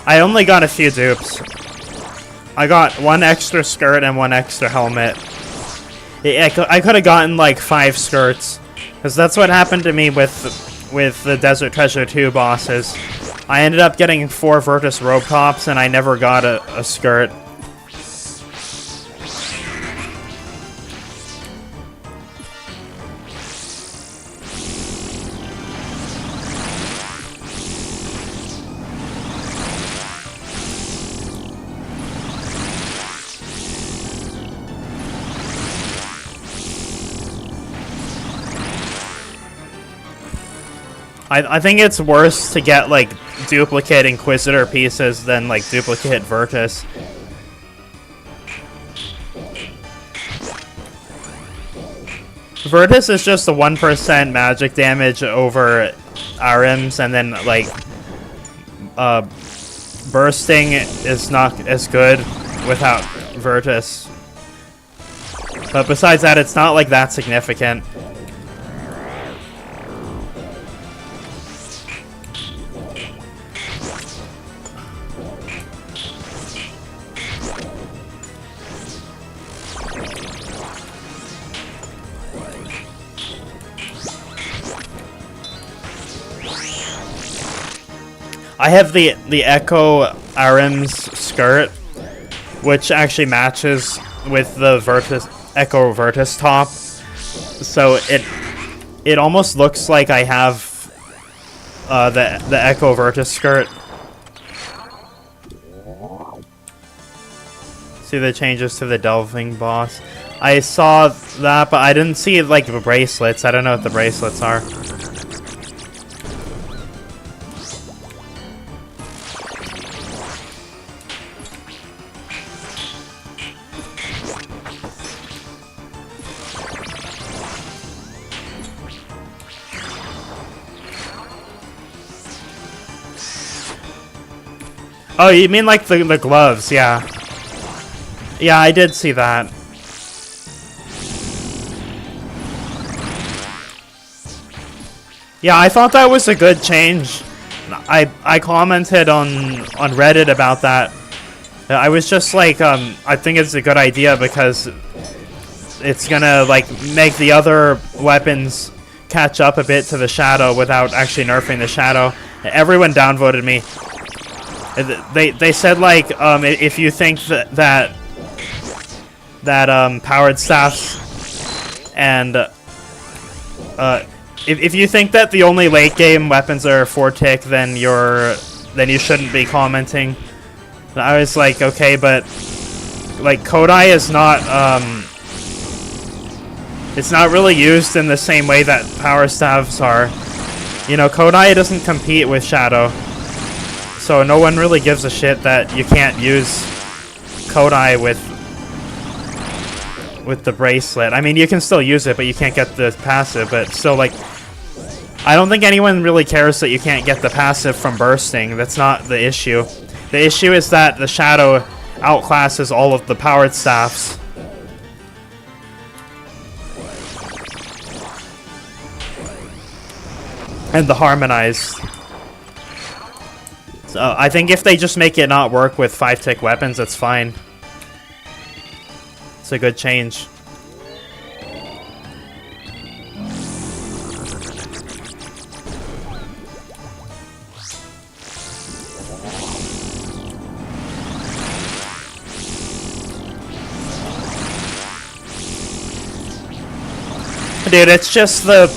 I only got a few dupes. I got 1 extra skirt and 1 extra helmet. I could have gotten like 5 skirts, because that's what happened to me with the Desert Treasure 2 bosses. I ended up getting 4 Virtus robe tops and I never got a skirt. I think it's worse to get, like, duplicate Inquisitor pieces than, like, duplicate Virtus. Virtus is just a 1% magic damage over Arims, and then, like, bursting is not as good without Virtus. But besides that, it's not, like, that significant. I have the Echo Arims skirt, which actually matches with the Echo Virtus top, so it almost looks like I have the Echo Virtus skirt. See the changes to the Delving boss. I saw that, but I didn't see like the bracelets. I don't know what the bracelets are. Oh, you mean like the gloves, yeah. Yeah, I did see that. Yeah, I thought that was a good change. I commented on Reddit about that. I was just like, I think it's a good idea because it's gonna like make the other weapons catch up a bit to the Shadow without actually nerfing the Shadow. Everyone downvoted me. They said like if you think that powered staffs and if you think that the only late game weapons are 4-tick, then you shouldn't be commenting. And I was like, okay, but like Kodai is not it's not really used in the same way that power staffs are. You know, Kodai doesn't compete with Shadow. So no one really gives a shit that you can't use Kodai with the bracelet. I mean, you can still use it, but you can't get the passive. But still, like, I don't think anyone really cares that you can't get the passive from bursting. That's not the issue. The issue is that the Shadow outclasses all of the powered staffs. And the harmonized. So I think if they just make it not work with 5-tick weapons, that's fine. It's a good change. Dude, it's just the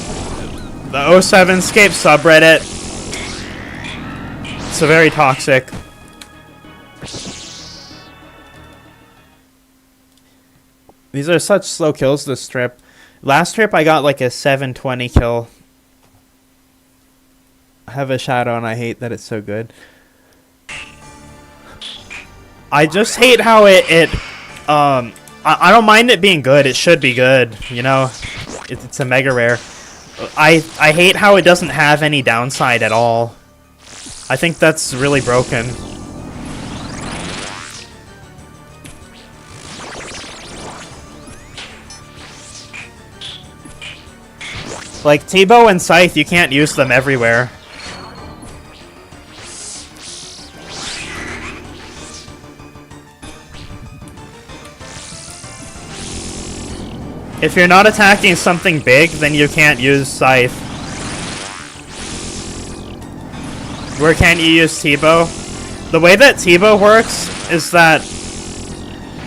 07scape subreddit. It's very toxic. These are such slow kills this trip. Last trip I got like a 720 kill. I have a Shadow and I hate that it's so good. I just hate how I don't mind it being good. It should be good, you know. It's a mega rare. I hate how it doesn't have any downside at all. I think that's really broken. Like, T-bow and Scythe, you can't use them everywhere. If you're not attacking something big, then you can't use Scythe. Where can't you use T-bow? The way that T-bow works is that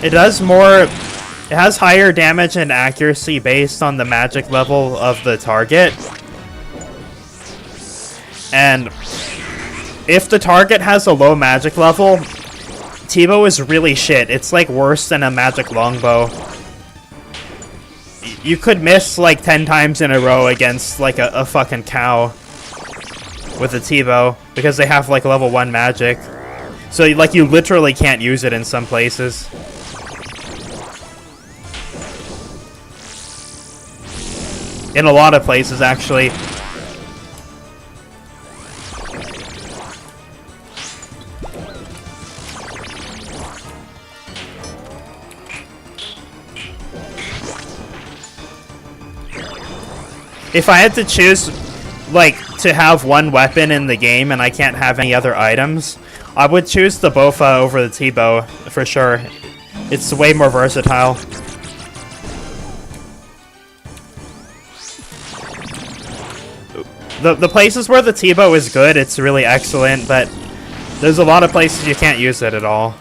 it does more... It has higher damage and accuracy based on the magic level of the target. And if the target has a low magic level, T-bow is really shit. It's like worse than a magic longbow. You could miss like 10 times in a row against like a fucking cow with a T-bow because they have like level 1 magic. So like you literally can't use it in some places. In a lot of places, actually. If I had to choose, like, to have one weapon in the game and I can't have any other items, I would choose the Bofa over the T-bow, for sure. It's way more versatile. The places where the T-bow is good, it's really excellent, but there's a lot of places you can't use it at all.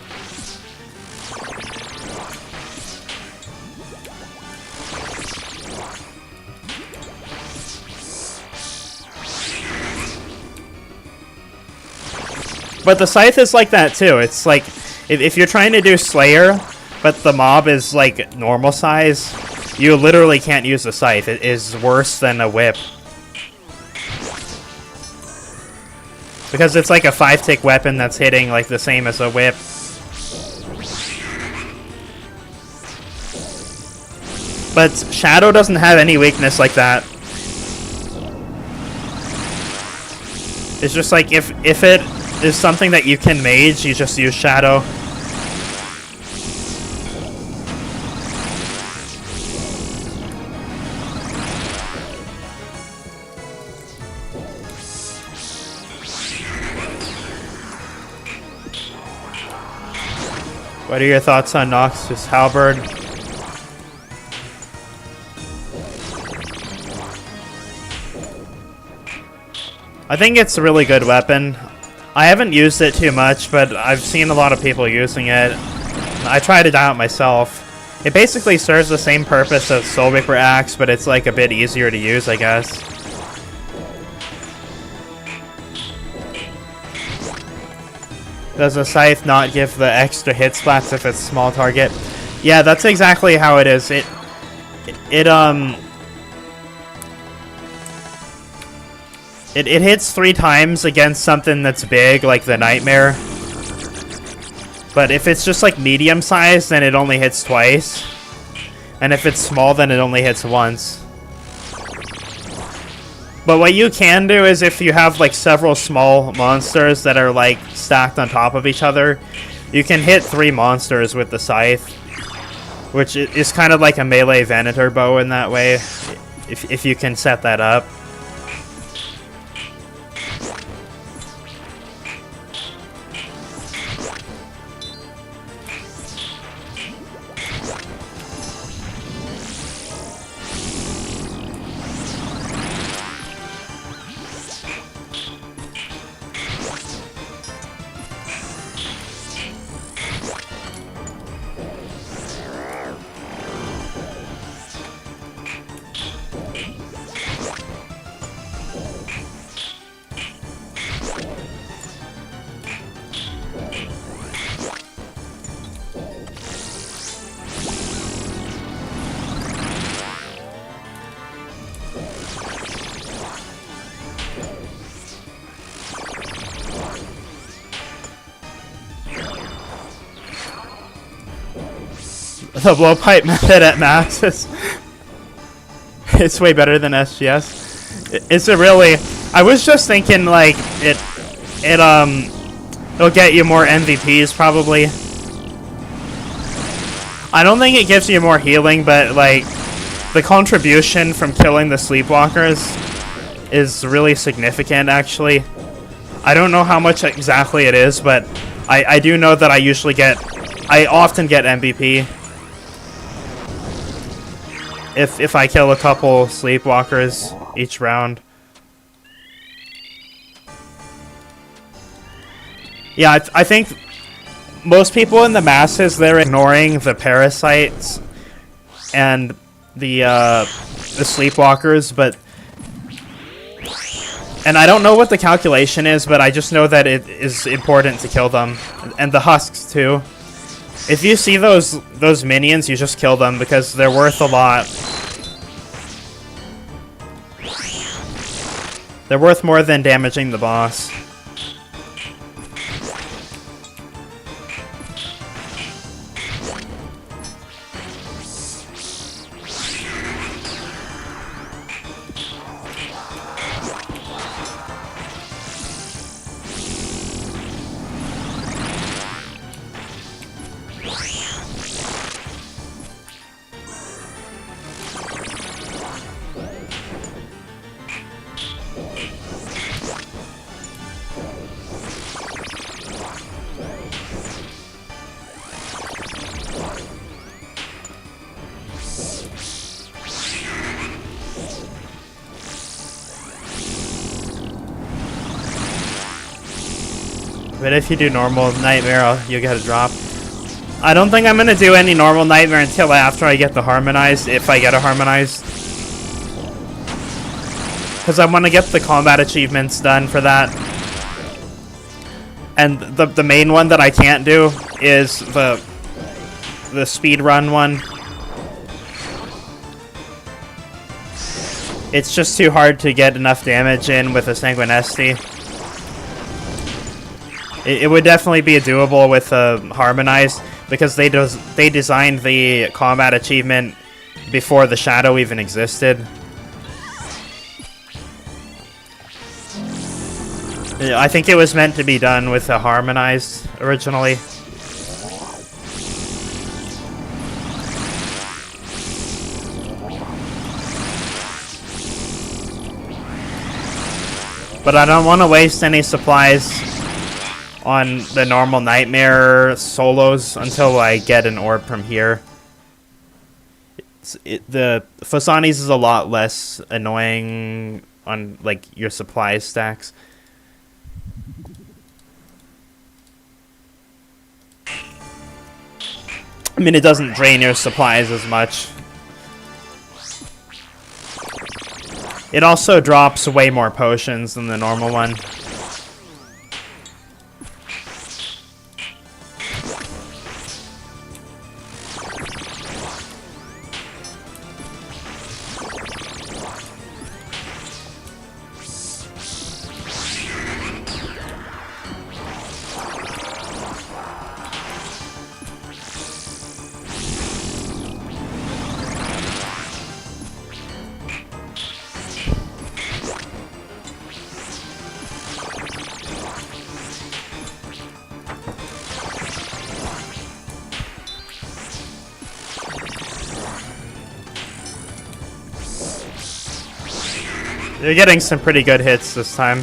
But the Scythe is like that too. It's like, if you're trying to do Slayer, but the mob is like normal size, you literally can't use the Scythe. It is worse than a whip. Because it's like a 5-tick weapon that's hitting like the same as a whip. But Shadow doesn't have any weakness like that. It's just like if it is something that you can mage, you just use Shadow. What are your thoughts on Noxus Halberd? I think it's a really good weapon. I haven't used it too much, but I've seen a lot of people using it. I tried it out myself. It basically serves the same purpose as Soul Reaper Axe, but it's like a bit easier to use, I guess. Does a Scythe not give the extra hit splats if it's small target? Yeah, that's exactly how it is. It hits 3 times against something that's big, like the Nightmare. But if it's just like medium size, then it only hits twice. And if it's small, then it only hits once. But what you can do is if you have like several small monsters that are like stacked on top of each other, you can hit 3 monsters with the Scythe, which is kind of like a melee Venator bow in that way, if you can set that up. The blowpipe method at max is it's way better than SGS. Is it really? I was just thinking like it'll get you more MVPs probably. I don't think it gives you more healing, but like the contribution from killing the sleepwalkers is really significant, actually. I don't know how much exactly it is, but I do know that I often get MVP if I kill a couple sleepwalkers each round. Yeah, I think most people in the masses, they're ignoring the parasites and the sleepwalkers, but... And I don't know what the calculation is, but I just know that it is important to kill them. And the husks, too. If you see those minions, you just kill them, because they're worth a lot. They're worth more than damaging the boss. But if you do normal nightmare, you'll get a drop. I don't think I'm gonna do any normal nightmare until after I get the harmonized, if I get a harmonized. Because I want to get the combat achievements done for that. And the main one that I can't do is the speedrun one. It's just too hard to get enough damage in with a Sanguinesti. It would definitely be doable with Harmonized, because they designed the combat achievement before the Shadow even existed. I think it was meant to be done with a Harmonized originally. But I don't want to waste any supplies on the normal nightmare solos until I get an orb from here. The PHOSANIS is a lot less annoying on like your supply stacks. I mean, it doesn't drain your supplies as much. It also drops way more potions than the normal one. You're getting some pretty good hits this time.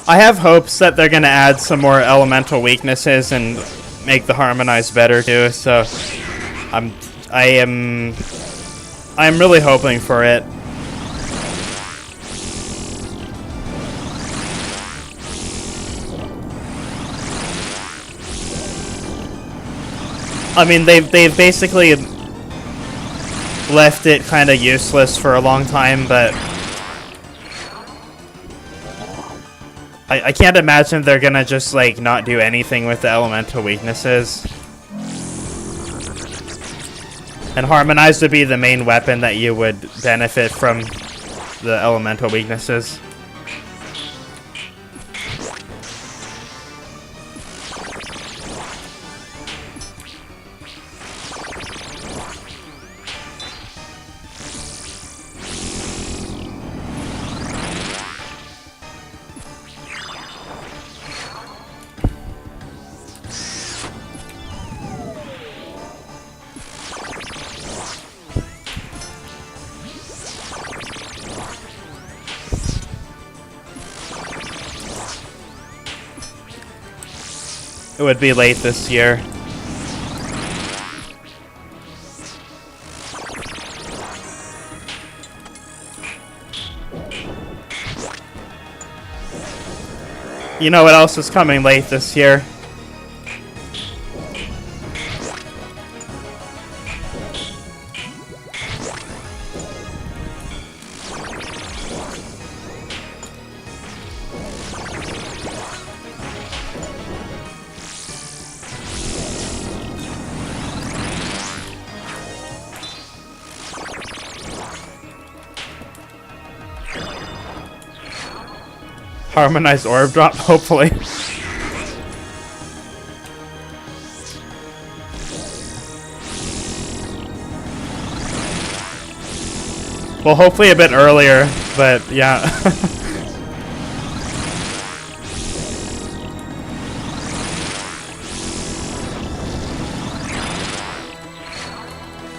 I have hopes that they're going to add some more elemental weaknesses and make the harmonized better too, so I'm really hoping for it. I mean, they've basically left it kind of useless for a long time, but I can't imagine they're gonna just like not do anything with the elemental weaknesses. And Harmonized would be the main weapon that you would benefit from the elemental weaknesses. it would be late this year. You know what else is coming late this year? Harmonized orb drop, hopefully. Well, hopefully a bit earlier, but yeah.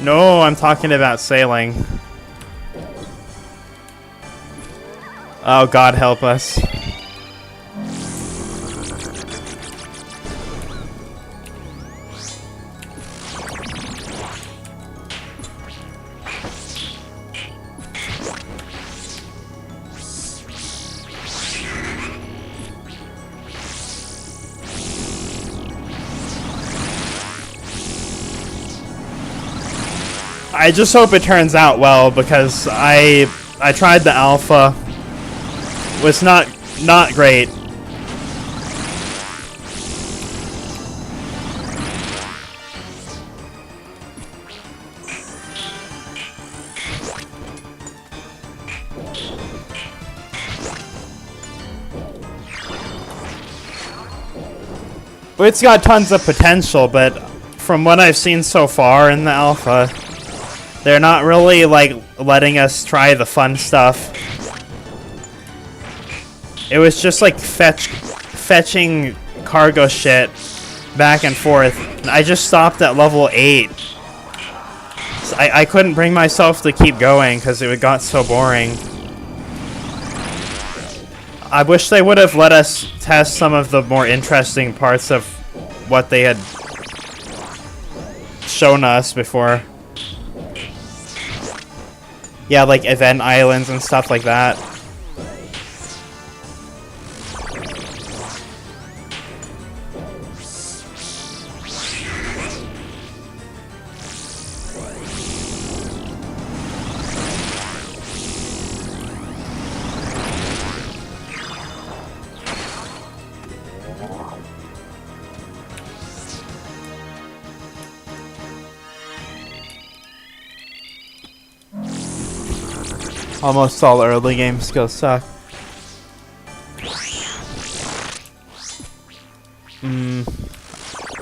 No, I'm talking about sailing. Oh, God help us. I just hope it turns out well, because I tried the alpha. Was not great. It's got tons of potential, but from what I've seen so far in the alpha, they're not really, like, letting us try the fun stuff. It was just, like, fetching cargo shit back and forth. I just stopped at level 8. So I couldn't bring myself to keep going because it got so boring. I wish they would have let us test some of the more interesting parts of what they had shown us before. Yeah, like event islands and stuff like that. Almost all early game skills suck.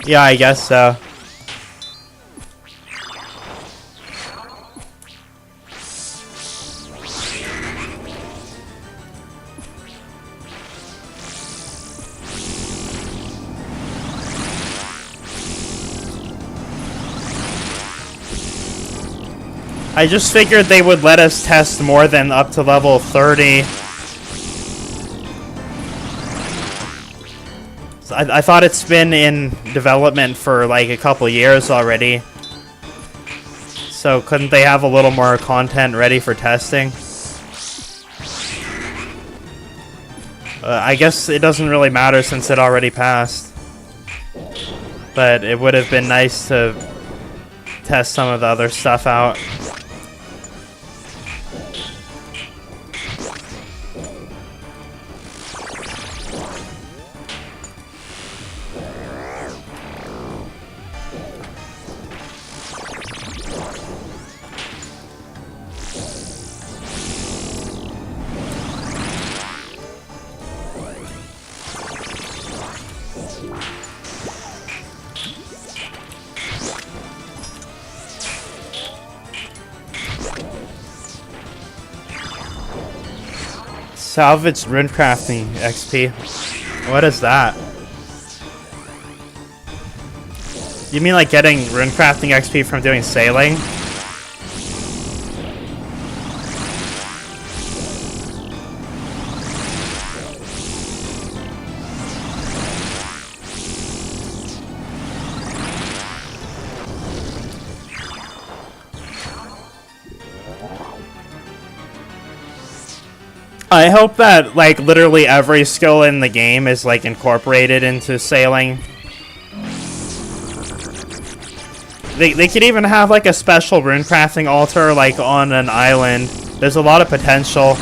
Yeah, I guess so. I just figured they would let us test more than up to level 30. So I thought it's been in development for like a couple years already. So couldn't they have a little more content ready for testing? I guess it doesn't really matter since it already passed. But it would have been nice to test some of the other stuff out. Salvage rune crafting XP. What is that? You mean like getting rune crafting XP from doing sailing? I hope that, like, literally every skill in the game is, like, incorporated into sailing. They could even have, like, a special rune crafting altar, like, on an island. There's a lot of potential.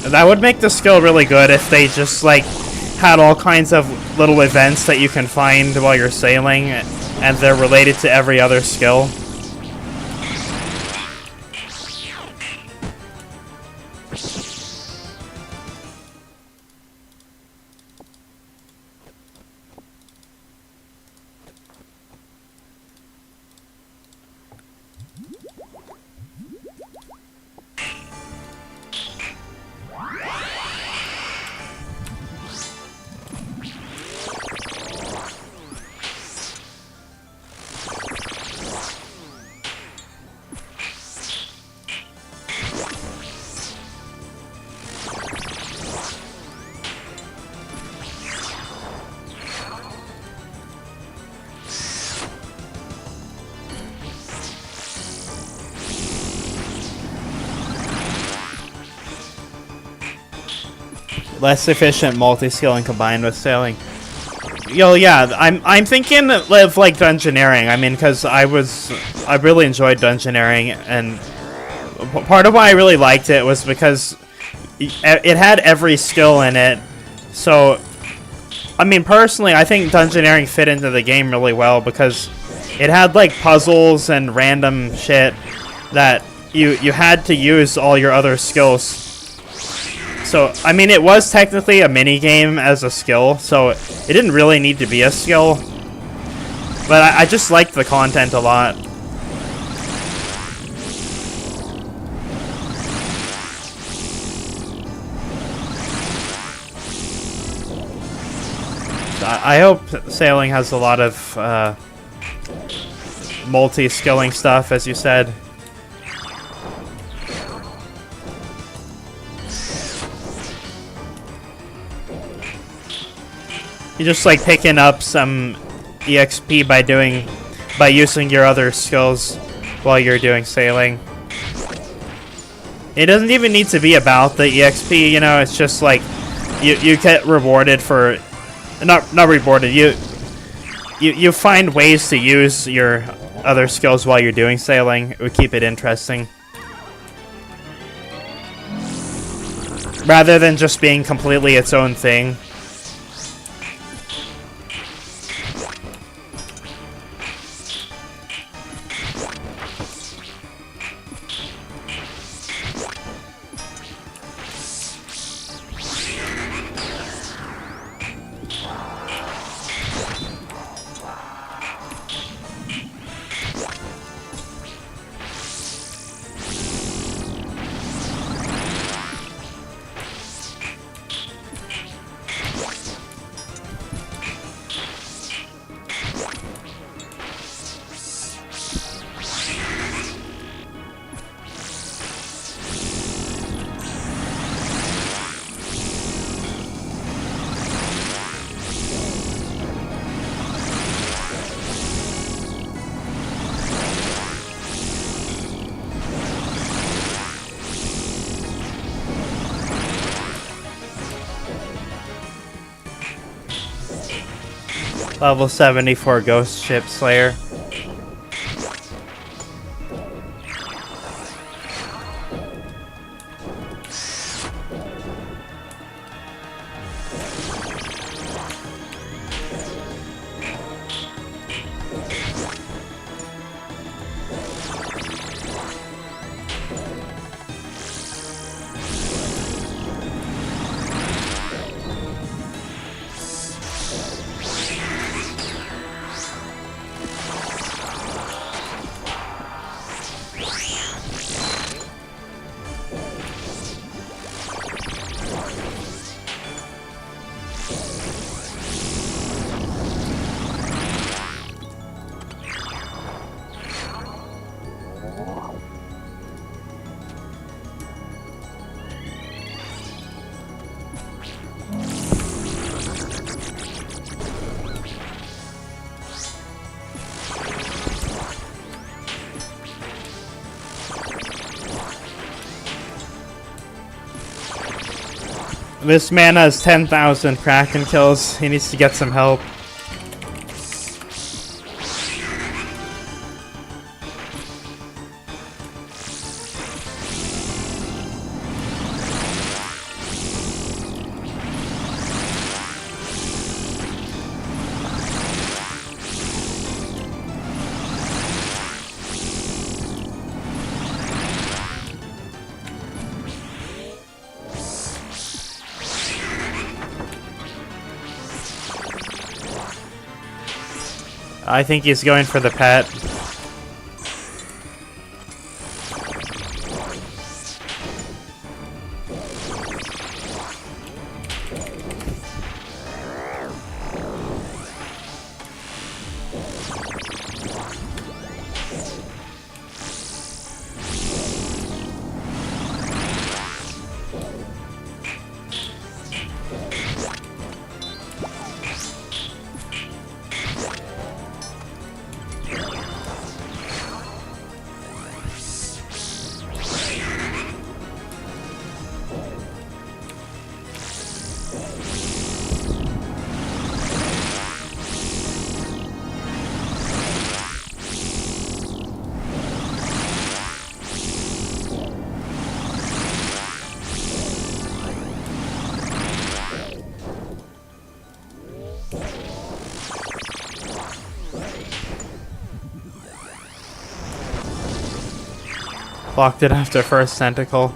That would make the skill really good if they just, like, had all kinds of little events that you can find while you're sailing, and they're related to every other skill. Less efficient multi-skilling combined with sailing. Yo, yeah, I'm thinking of like dungeoneering. I mean, because I really enjoyed dungeoneering, and part of why I really liked it was because it had every skill in it. So, I mean, personally, I think dungeoneering fit into the game really well because it had like puzzles and random shit that you had to use all your other skills. So, I mean, it was technically a mini-game as a skill, so it didn't really need to be a skill. But I just liked the content a lot. So I hope sailing has a lot of multi-skilling stuff, as you said. You're just like picking up some EXP by using your other skills while you're doing sailing. It doesn't even need to be about the EXP, you know, it's just like you get rewarded for not rewarded, you find ways to use your other skills while you're doing sailing. It would keep it interesting. Rather than just being completely its own thing. Level 74 Ghost Ship Slayer. This man has 10,000 Kraken kills. He needs to get some help. I think he's going for the pet. Blocked it after first tentacle.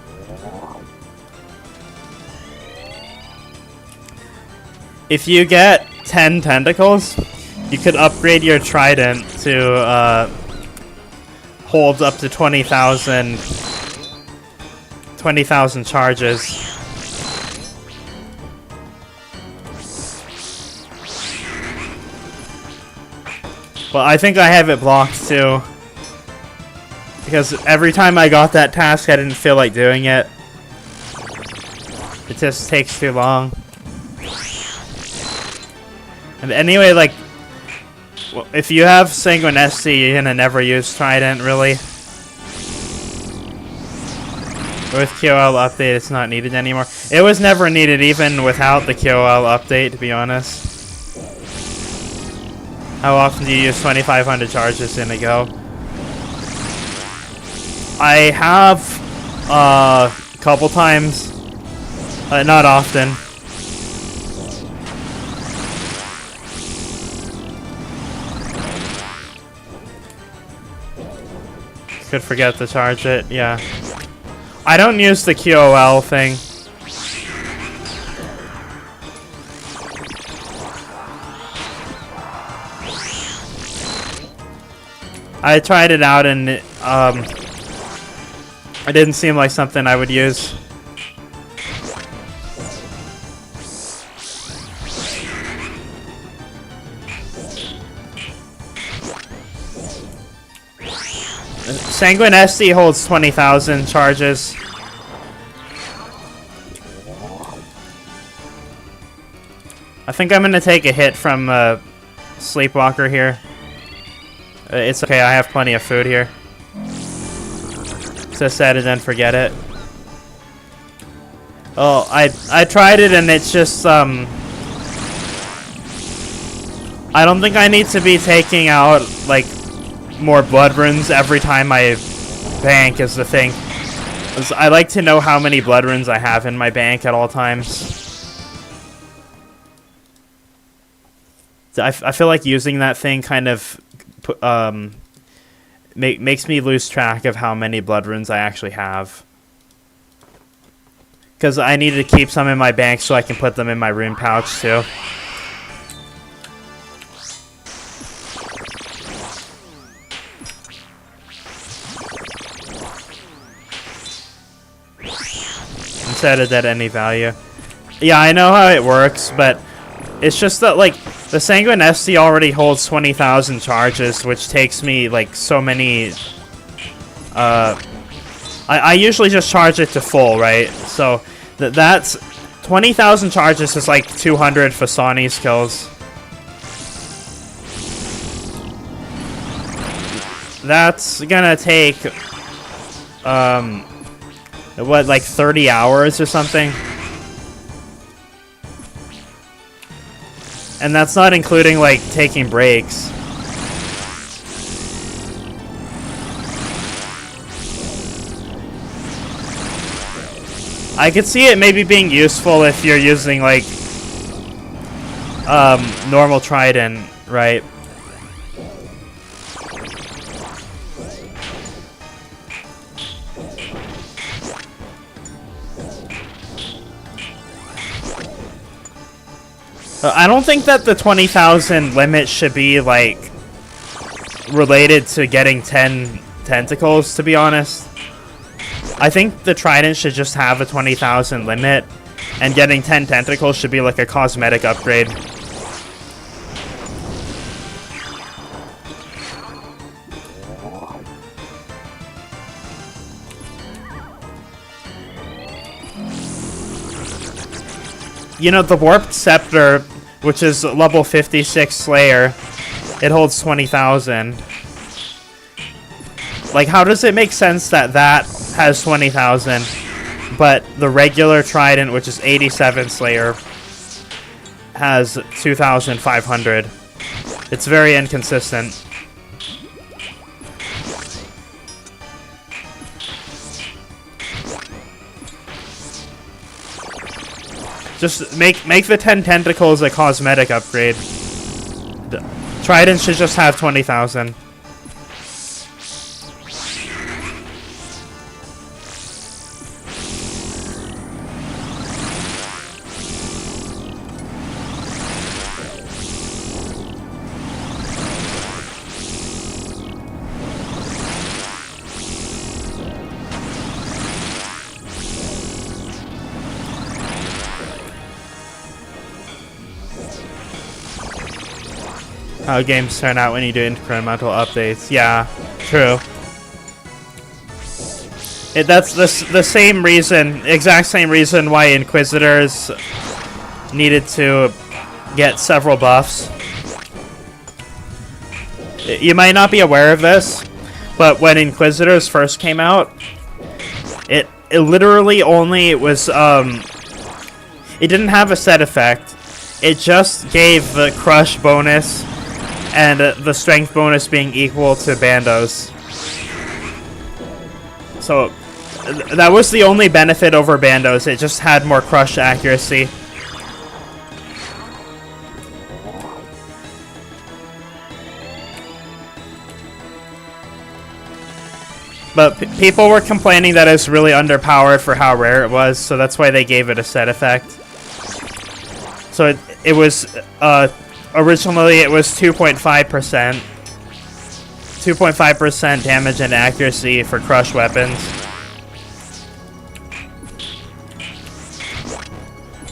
If you get 10 tentacles, you could upgrade your trident to hold up to 20,000 charges. Well, I think I have it blocked too. Because every time I got that task, I didn't feel like doing it. It just takes too long. And anyway, like, well, if you have Sanguinesti, you're gonna never use Trident, really. With QOL update, it's not needed anymore. It was never needed even without the QOL update, to be honest. How often do you use 2,500 charges in a go? I have a couple times, not often. Could forget to charge it, yeah. I don't use the QOL thing. I tried it out and it didn't seem like something I would use. Sanguinesti holds 20,000 charges. I think I'm gonna take a hit from Sleepwalker here. It's okay, I have plenty of food here. So set it and forget it. Oh, I tried it and it's just I don't think I need to be taking out like more blood runes every time I bank is the thing. I like to know how many blood runes I have in my bank at all times. I feel like using that thing kind of makes me lose track of how many blood runes I actually have. Because I need to keep some in my bank so I can put them in my rune pouch too. Instead of at any value. Yeah, I know how it works, but it's just that, like, the Sanguinesti already holds 20,000 charges, which takes me, like, so many... I usually just charge it to full, right? So, that's... 20,000 charges is, like, 200 PHOSANIS kills. That's gonna take... what, like 30 hours or something? And that's not including, like, taking breaks. I could see it maybe being useful if you're using, like, normal Trident, right? I don't think that the 20,000 limit should be, like, related to getting 10 tentacles, to be honest. I think the Trident should just have a 20,000 limit, and getting 10 tentacles should be like a cosmetic upgrade. You know, the Warped Scepter, which is level 56 Slayer, it holds 20,000. Like, how does it make sense that that has 20,000, but the regular Trident, which is 87 Slayer, has 2,500? It's very inconsistent. Just make the 10 tentacles a cosmetic upgrade. The Trident should just have 20,000. How games turn out when you do incremental updates. Yeah, true. That's the same reason, exact same reason why Inquisitors needed to get several buffs. You might not be aware of this, but when Inquisitors first came out, it literally only was, it didn't have a set effect. It just gave the crush bonus and the strength bonus being equal to Bandos. So that was the only benefit over Bandos. It just had more crush accuracy. But people were complaining that it was really underpowered for how rare it was, so that's why they gave it a set effect. So it was originally it was 2.5%. 2.5% damage and accuracy for crush weapons.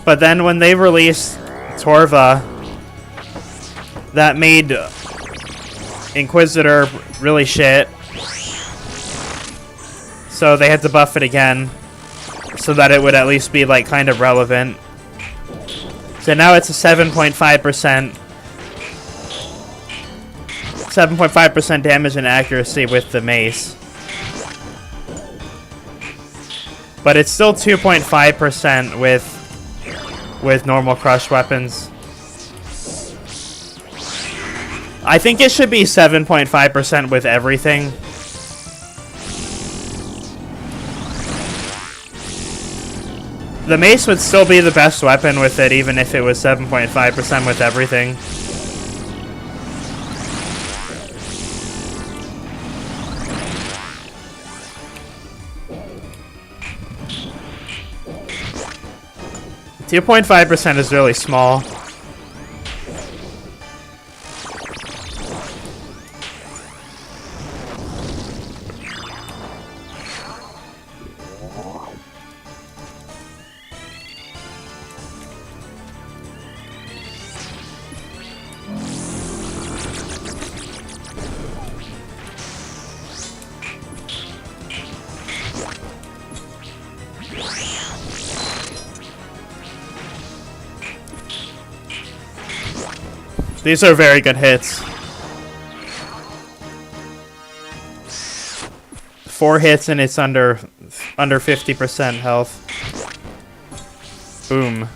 But then when they released Torva, that made Inquisitor really shit. So they had to buff it again so that it would at least be like kind of relevant. So now it's a 7.5%. 7.5% damage and accuracy with the mace. But it's still 2.5% with normal crush weapons. I think it should be 7.5% with everything. The mace would still be the best weapon with it, even if it was 7.5% with everything. Two 2.5% is really small. These are very good hits. 4 hits and it's under 50% health. Boom.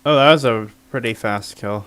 Oh, that was a pretty fast kill.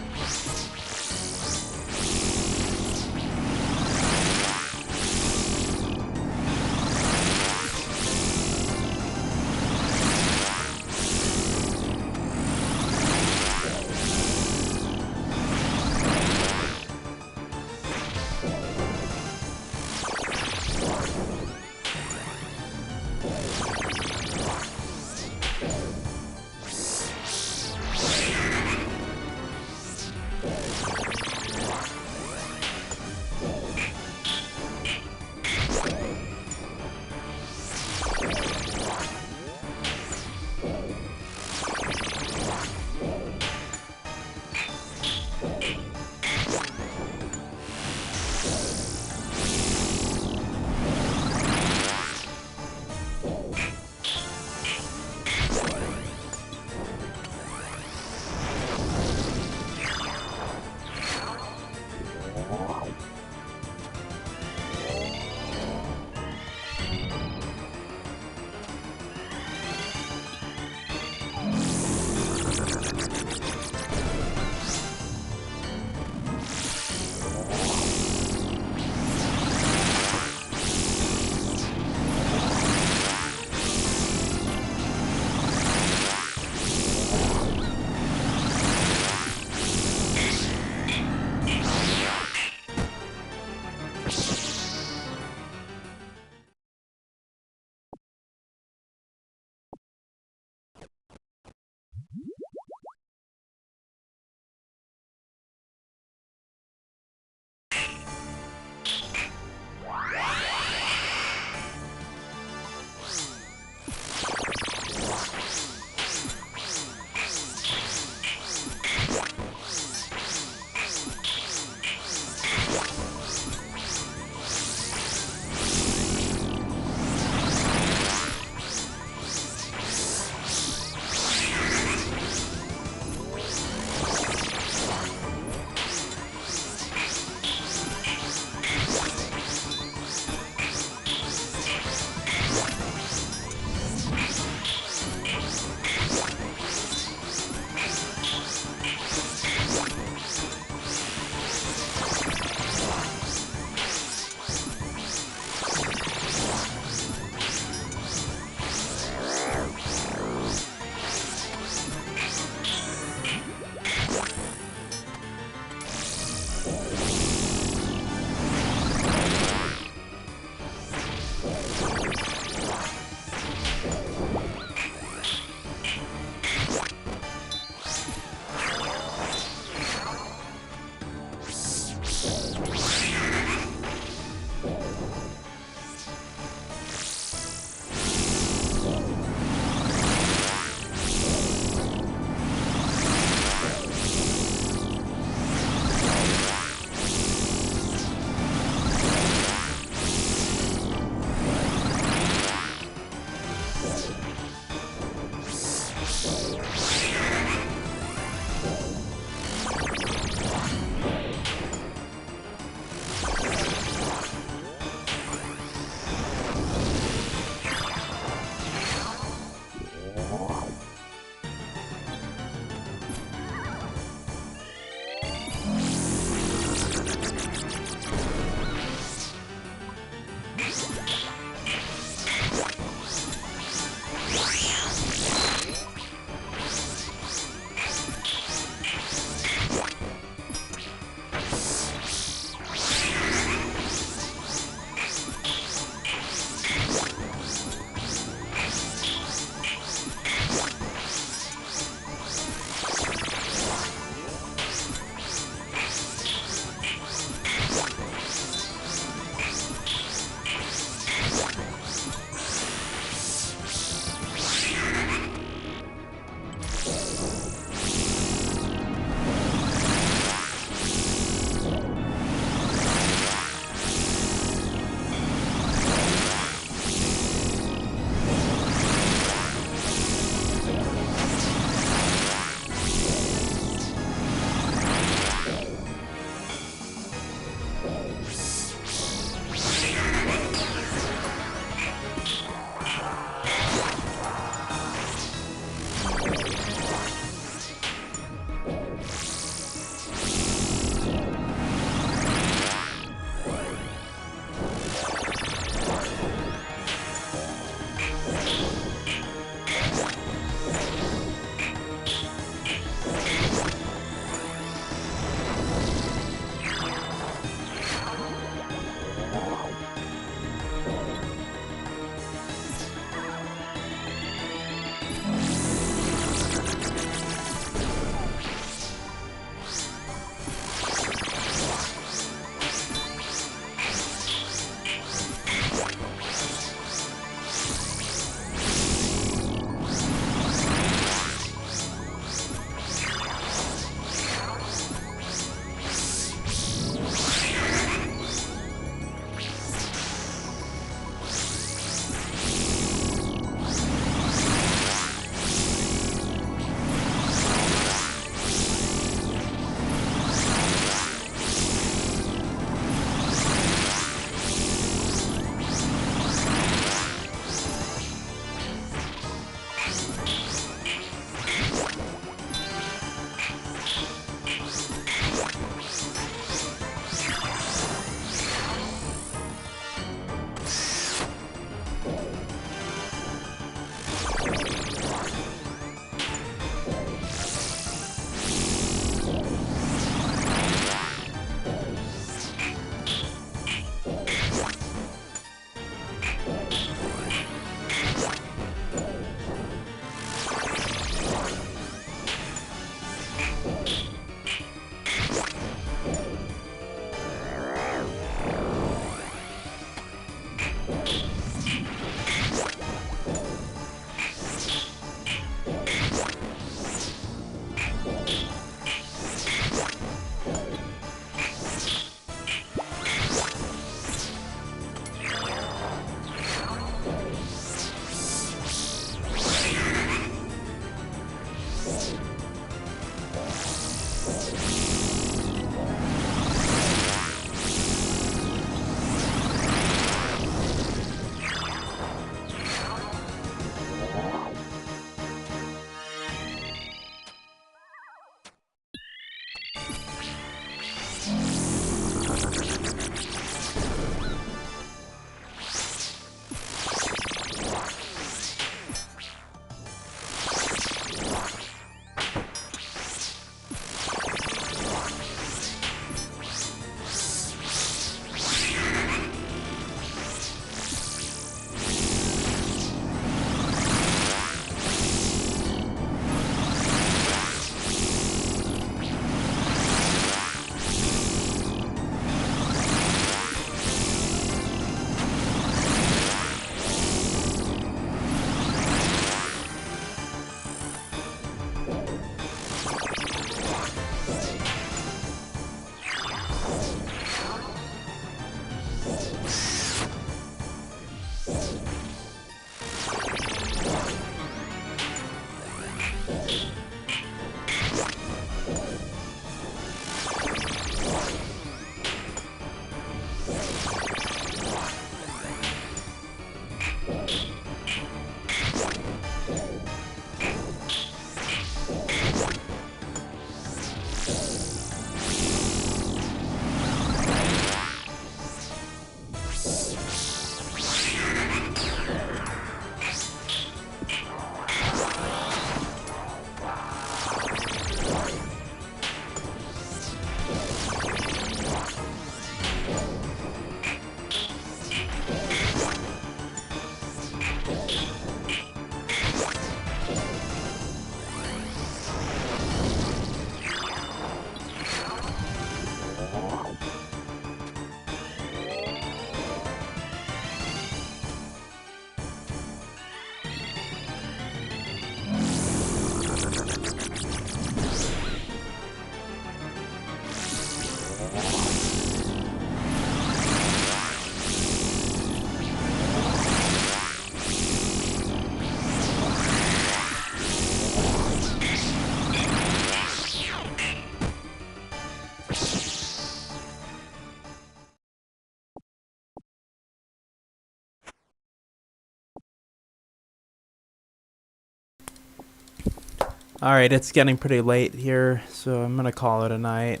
Alright, it's getting pretty late here, so I'm gonna call it a night.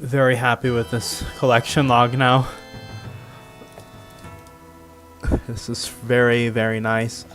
Very happy with this collection log now. This is very, very nice.